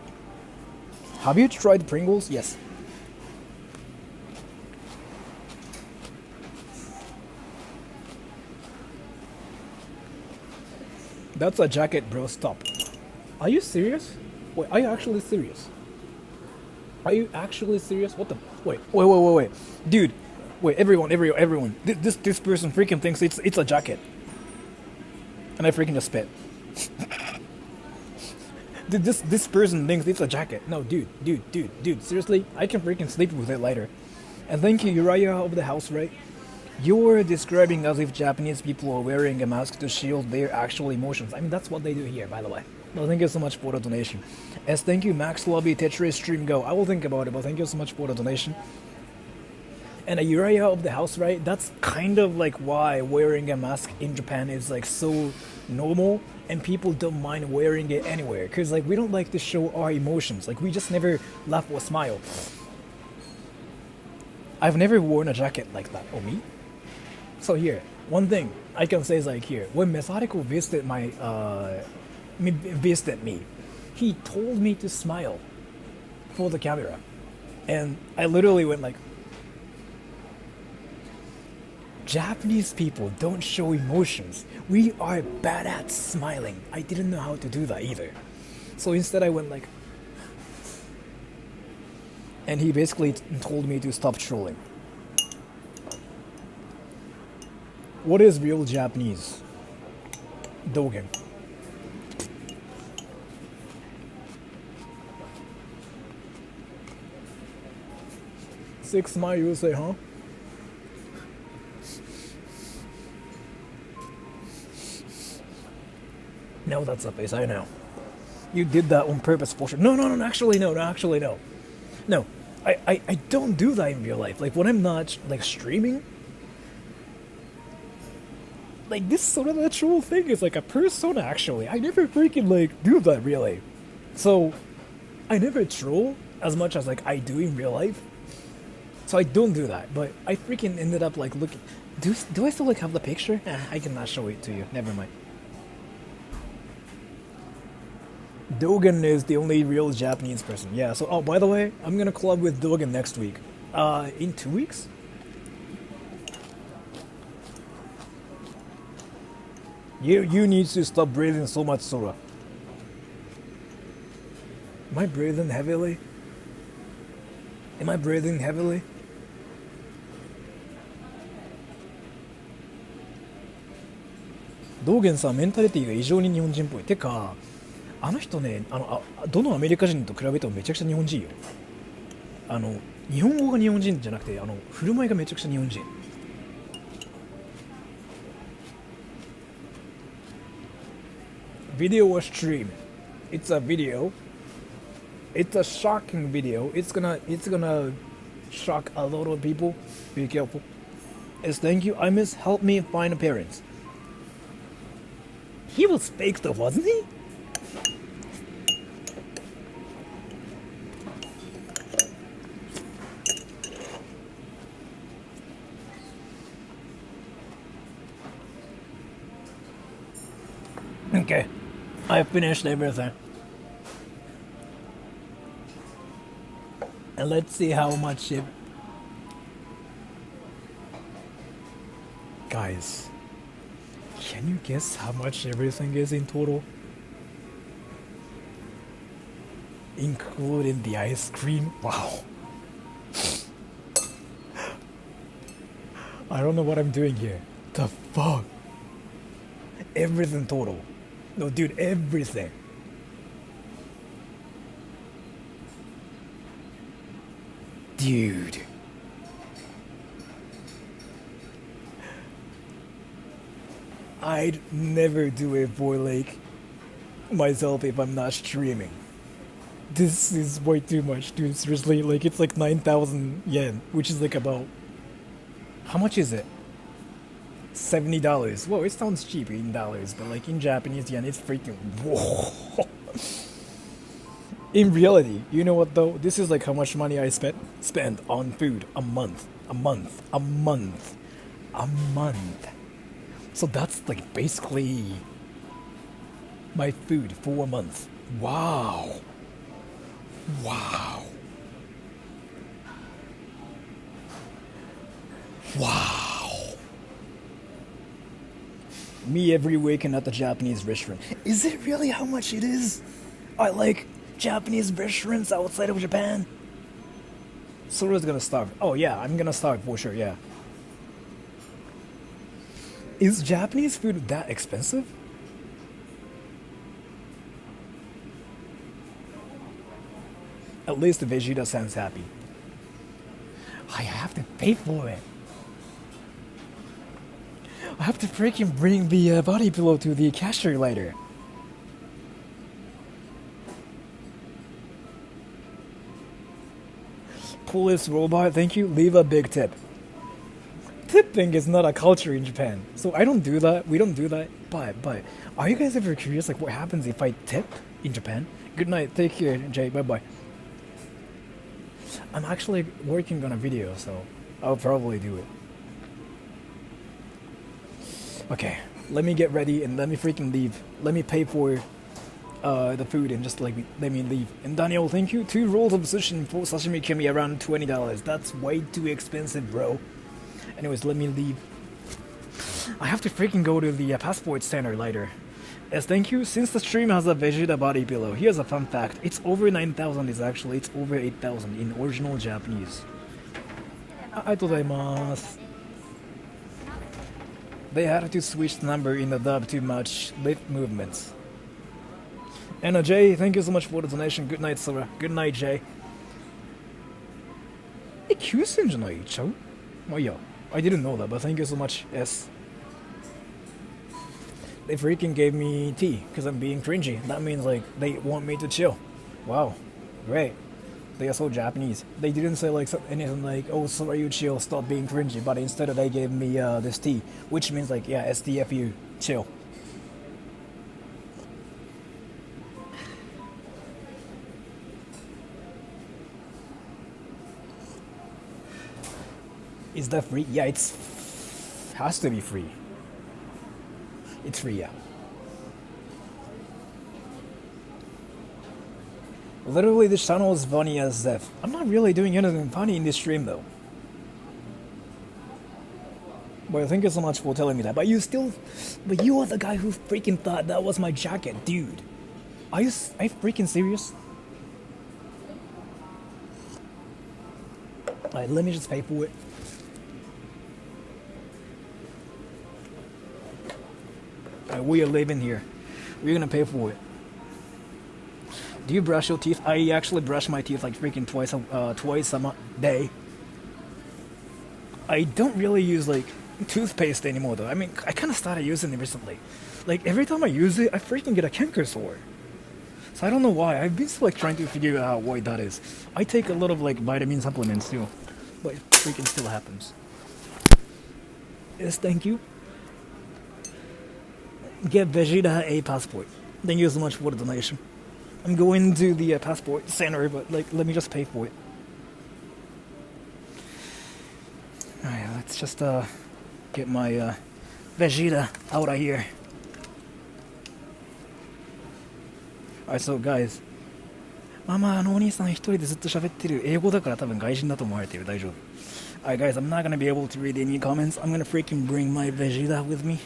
Have you tried Pringles? Yes. That's a jacket, bro. Stop. Are you serious? Wait, are you actually serious? Are you actually serious? What the? Wait. Dude, wait, everyone. This person freaking thinks it's a jacket. And I freaking just spit. This person thinks it's a jacket. No, dude. Seriously, I can freaking sleep with it later. And thank you, Uriah of the house, right? You're describing as if Japanese people are wearing a mask to shield their actual emotions. I mean, that's what they do here, by the way. No, thank you so much for the donation. As thank you, Max Lobby Tetris Stream Go. I will think about it, but thank you so much for the donation. And a Uriah of the house, right? That's kind of like why wearing a mask in Japan is like so normal, and people don't mind wearing it anywhere. Because like we don't like to show our emotions. Like we just never laugh or smile. I've never worn a jacket like that. Oh, me? So here, one thing I can say is like here, when Methodical visited me, he told me to smile for the camera. And I literally went like, Japanese people don't show emotions. We are bad at smiling. I didn't know how to do that either. So instead I went like, and he basically told me to stop trolling. What is real Japanese? Dogen. Six Mile USA, huh? No, that's a face, I know. You did that on purpose for sure. No, actually no. No, I don't do that in real life. Like when I'm not like streaming, like this sort of natural thing is like a persona actually. I never freaking like do that really. So I never troll as much as like I do in real life. So I don't do that. But I freaking ended up like looking. Do I still like have the picture? I cannot show it to you. Never mind. Dogen is the only real Japanese person. Yeah, so, oh, by the way, I'm gonna collab with Dogen next week. In 2 weeks? You need to stop breathing so much, Sora. Am I breathing heavily?道元さんメンタリティが異常に日本人っぽい。てかあの人ね、どのアメリカ人と比べてもめちゃくちゃ日本人よ。日本語が日本人じゃなくて、振る舞いがめちゃくちゃ日本人。Video or stream? It's a video. It's a shocking video. It's gonna shock a lot of people. Be careful. Yes, thank you. I miss help me find parents. He was fake though, wasn't he? Okay. I finished everything. And let's see how much it... Guys, can you guess how much everything is in total? Including the ice cream? Wow. I don't know what I'm doing here. The fuck? Everything total. No, dude, everything. Dude. I'd never do it for like myself if I'm not streaming. This is way too much, dude. Seriously, like it's like 9,000 yen, which is like about... How much is it? $70. Well, it sounds cheap in dollars, but like in Japanese yen, it's freaking... Whoa. In reality, you know what though? This is like how much money I spend on food a month. So that's like basically my food for a month. Wow. Wow. Me every weekend at the Japanese restaurant. Is it really how much it is? I like Japanese restaurants outside of Japan. Sora's gonna starve. Oh yeah, I'm gonna starve for sure, yeah. Is Japanese food that expensive? At least Vegeta sounds happy. I have to pay for it. I have to freaking bring the body pillow to the cashier later. Police robot, thank you. Leave a big tip. Tipping is not a culture in Japan, so I don't do that. We don't do that. But are you guys ever curious, like what happens if I tip in Japan? Good night. Take care, Jay. Bye bye. I'm actually working on a video, so I'll probably do it. Okay, let me get ready and let me freaking leave. Let me pay for the food and just like let me leave. And Daniel, thank you. 2 rolls of sushi for sashimi can be around $20. That's way too expensive, bro. Anyways, let me leave. I have to freaking go to the passport center later. Yes, thank you. Since the stream has a Vegeta body pillow, here's a fun fact. It's over 9,000. It's over 8,000 in original Japanese. Arigatozaimasu. They had to switch the number in the dub to match lip movements. And Jay, thank you so much for the donation. Good night, Sora. Good night, Jay. 9,000じゃないちゃう? Oh yeah, I didn't know that, but thank you so much. Yes. They freaking gave me tea because I'm being cringy. That means like they want me to chill. Wow, great. They are so Japanese. They didn't say like anything like, "Oh, sorry, you chill, stop being cringy." But instead, they gave me this tea, which means like, yeah, STFU, chill. Is that free? Yeah, has to be free. It's free, yeah. Literally, this channel is funny as if. I'm not really doing anything funny in this stream, though. But thank you so much for telling me that. But you are the guy who freaking thought that was my jacket, dude. Are you freaking serious? Alright, let me just pay for it. Alright, we are living here. We're gonna pay for it. Do you brush your teeth? I actually brush my teeth like freaking twice a day. I don't really use like toothpaste anymore though. I mean, I kind of started using it recently. Like every time I use it, I freaking get a canker sore. So I don't know why. I've been like trying to figure out why that is. I take a lot of like vitamin supplements too, but it freaking still happens. Yes, thank you. Get Vegeta a passport. Thank you so much for the donation. I'm going to the passport center, but like, let me just pay for it. Alright, let's just get my Vegeta out of here. Alright, so guys. まあまあ、お兄さん一人でずっと喋ってる。英語だから多分外人だと思われてる。大丈夫。Alright, guys, I'm not gonna be able to read any comments. I'm gonna freaking bring my Vegeta with me.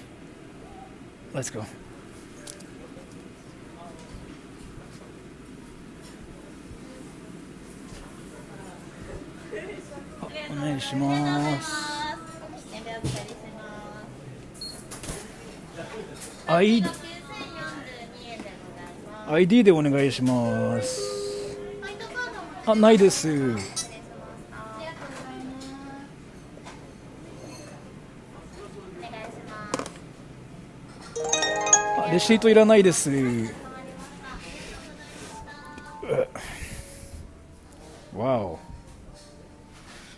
Let's go. お願いします。ID でお願いします。あ、ないです。あ、レシートいらないです。Wow.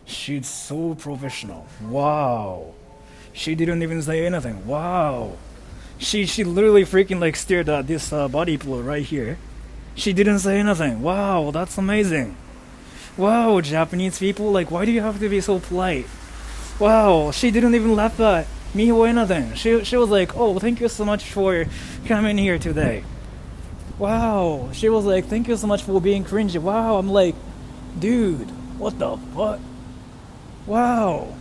She's so professional. Wow. She didn't even say anything. Wow. She literally freaking like stared at this body pillow right here. She didn't say anything. Wow, that's amazing. Wow, Japanese people, like, why do you have to be so polite? Wow, she didn't even laugh at me or anything. She was like, oh, thank you so much for coming here today. Wow, she was like, thank you so much for being cringy. Wow, I'm like, dude, what the fuck? Wow,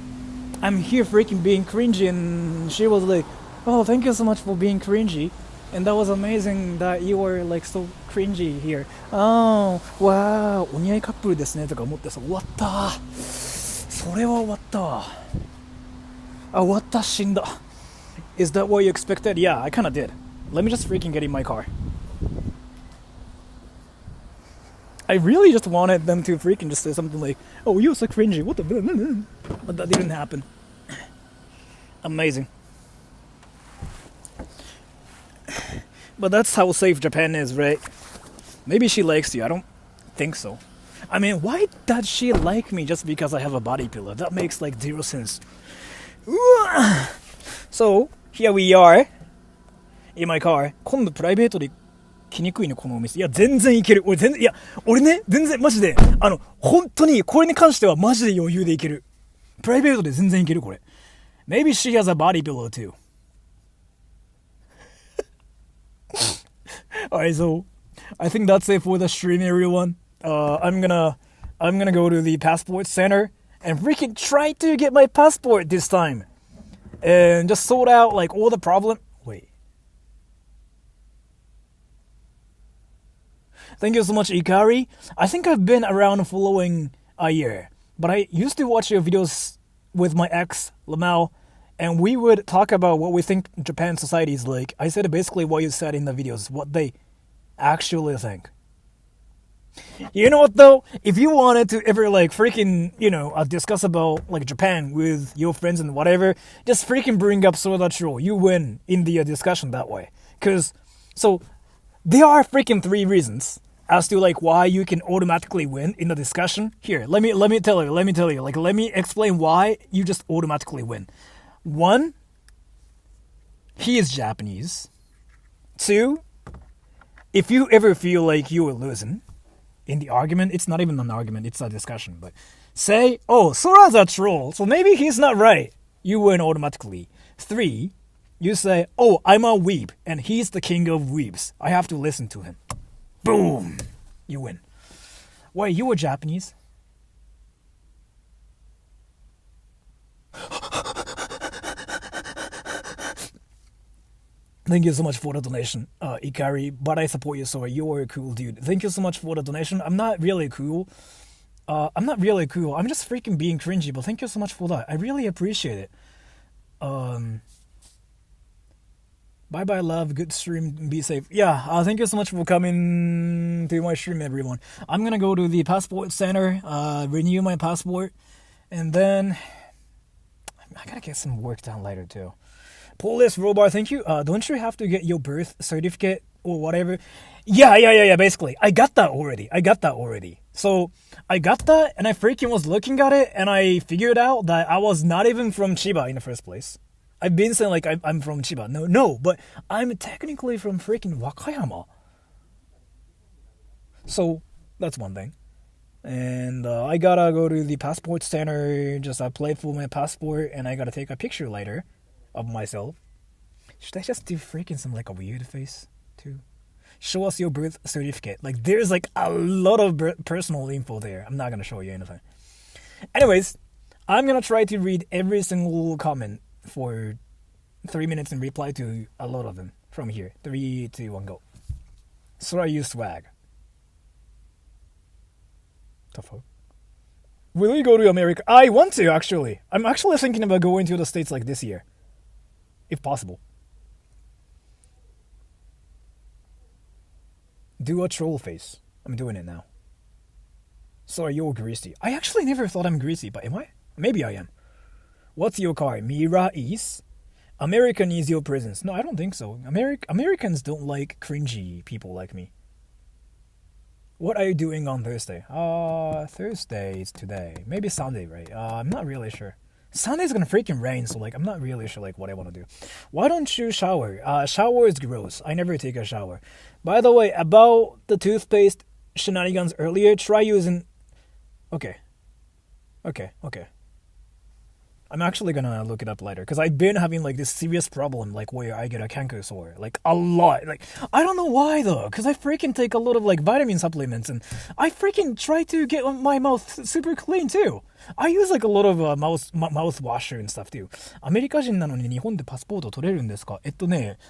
I'm here freaking being cringy, and she was like, oh, thank you so much for being cringy. And that was amazing that you were like so cringy here. Oh, wow. お似合いカップルですねとか思ってさ、終わった。それは終わったわ。あ、終わった、死んだ。Is that what you expected? Yeah, I kinda did. Let me just freaking get in my car. I really just wanted them to freaking just say something like, oh, you're so cringy. What the... But that didn't happen. Amazing. But that's how safe Japan is, right? Maybe she likes you. I don't think so. I mean, why does she like me just because I have a body pillow? That makes like zero sense. So, here we are in my car. 今度プライベートで来にくいね、このお店。いや、全然いける。俺ね、全然マジで、本当にこれに関してはマジで余裕でいける。プライベートで全然いける、これ。Maybe she has a body pillow too. Alright, so I think that's it for the stream, everyone. I'm gonna go to the passport center and freaking try to get my passport this time, and just sort out like all the problem. Wait. Thank you so much, Ikari. I think I've been around following a year, but I used to watch your videos with my ex, Lamau, and we would talk about what we think Japan society is like. I said basically what you said in the videos, what they actually think. You know what though? If you wanted to ever like freaking, discuss about like Japan with your friends and whatever, just freaking bring up Sora Troll. You win in the discussion that way. So there are freaking 3 reasons as to like why you can automatically win in the discussion. Here, let me tell you. Like, let me explain why you just automatically win. 1, he is Japanese. 2, if you ever feel like you were losing in the argument, it's not even an argument, it's a discussion, but say, oh, Sora's a troll, so maybe he's not right. You win automatically. 3, you say, oh, I'm a weeb, and he's the king of weebs. I have to listen to him. Boom! You win. Wait, you were Japanese? Thank you so much for the donation, Ikari, but I support you, so you're a cool dude. Thank you so much for the donation. I'm not really cool. I'm just freaking being cringy, but thank you so much for that. I really appreciate it. Bye-bye, love. Good stream. Be safe. Yeah, thank you so much for coming to my stream, everyone. I'm gonna go to the passport center, renew my passport, and then I gotta get some work done later, too. Police Robar, thank you. Don't you have to get your birth certificate or whatever? Yeah, basically. I got that already. So, I got that, and I freaking was looking at it, and I figured out that I was not even from Chiba in the first place. I've been saying, like, I'm from Chiba. No, but I'm technically from freaking Wakayama. So, that's one thing. And I gotta go to the passport center, just apply for my passport, and I gotta take a picture later of myself. Should I just do freaking some like a weird face too? show us your birth certificate. Like, there's like a lot of personal info there. I'm not gonna show you anything. Anyways, I'm gonna try to read every single comment for 3 minutes and reply to a lot of them from here. 3, 2, 1, go. Sora, you swag. The fuck? Will you go to America? I want to, actually. I'm actually thinking about going to the States like this year. If possible. Do a troll face. I'm doing it now. Sorry, you're greasy. I actually never thought I'm greasy, but am I? Maybe I am. What's your car? Mira is? America needs your presence. No, I don't think so. Americans don't like cringy people like me. What are you doing on Thursday? Thursday is today. Maybe Sunday, right? I'm not really sure. Sunday's gonna freaking rain, so like I'm not really sure like what I want to do. Why don't you shower? Shower is gross. I never take a shower. By the way, about the toothpaste shenanigans earlier, try using... Okay. I'm actually gonna look it up later, because I've been having like this serious problem like where I get a canker sore, like a lot. Like, I don't know why though, because I freaking take a lot of like vitamin supplements, and I freaking try to get my mouth super clean too. I use like a lot of mouth washer and stuff too. アメリカ人なのに日本でパスポート取れるんですか？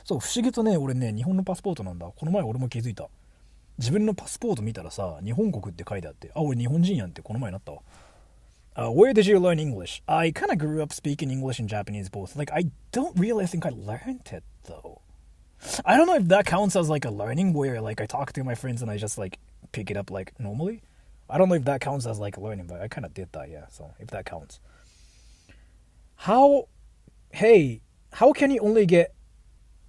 そう、不思議とね、俺ね、日本のパスポートなんだ。この前俺も気づいた。自分のパスポート見たらさ、日本国って書いてあって、あ、俺日本人やんってこの前なったわ。Where did you learn English? I kind of grew up speaking English and Japanese both. Like, I don't really think I learned it, though. I don't know if that counts as, like, a learning where, like, I talk to my friends and I just, like, pick it up, like, normally. I don't know if that counts as, like, learning, but I kind of did that, yeah. So, if that counts. How can you only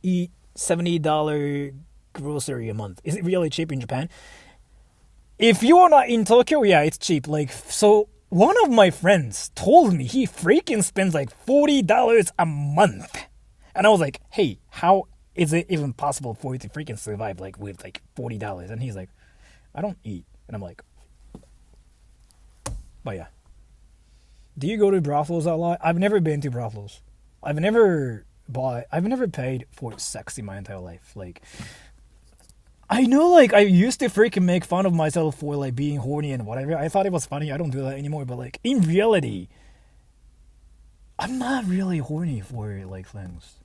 eat $70 grocery a month? Is it really cheap in Japan? If you are not in Tokyo, yeah, it's cheap. Like, so... One of my friends told me he freaking spends like $40 a month. And I was like, hey, how is it even possible for you to freaking survive like with like $40? And he's like, I don't eat. And I'm like, but yeah. Do you go to brothels a lot? I've never been to brothels. I've never paid for sex in my entire life. Like, I know, like, I used to freaking make fun of myself for, like, being horny and whatever. I thought it was funny. I don't do that anymore. But, like, in reality, I'm not really horny for, like, things.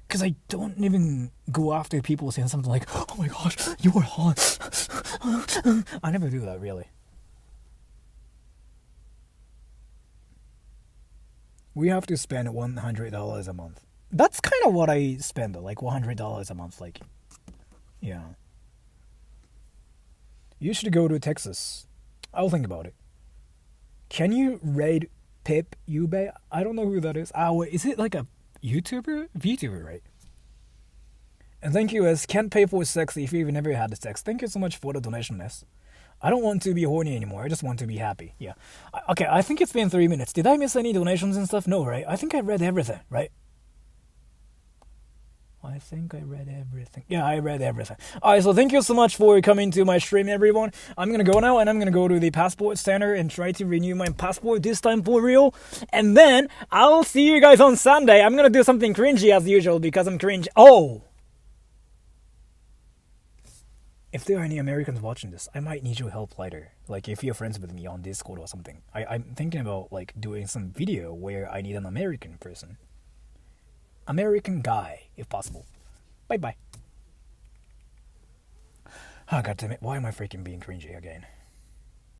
Because I don't even go after people saying something like, oh my gosh, you are hot. I never do that, really. We have to spend $100 a month. That's kind of what I spend, though. Like, $100 a month, like... Yeah. You should go to Texas. I'll think about it. Can you raid Pip Ube? I don't know who that is. Wait, is it like a YouTuber? VTuber, right? And thank you, S. Can't pay for sex if you've never had sex. Thank you so much for the donation, S. I don't want to be horny anymore. I just want to be happy. Yeah. Okay, I think it's been 3 minutes. Did I miss any donations and stuff? No, right? I think I read everything, right? I think I read everything. Yeah, I read everything. Alright, so thank you so much for coming to my stream, everyone. I'm gonna go now, and I'm gonna go to the passport center and try to renew my passport, this time for real. And then, I'll see you guys on Sunday. I'm gonna do something cringy as usual, because I'm cringe. Oh! If there are any Americans watching this, I might need your help later. Like, if you're friends with me on Discord or something. I'm thinking about, like, doing some video where I need an American person. American guy, if possible. Bye-bye. Oh, God damn it. Why am I freaking being cringy again?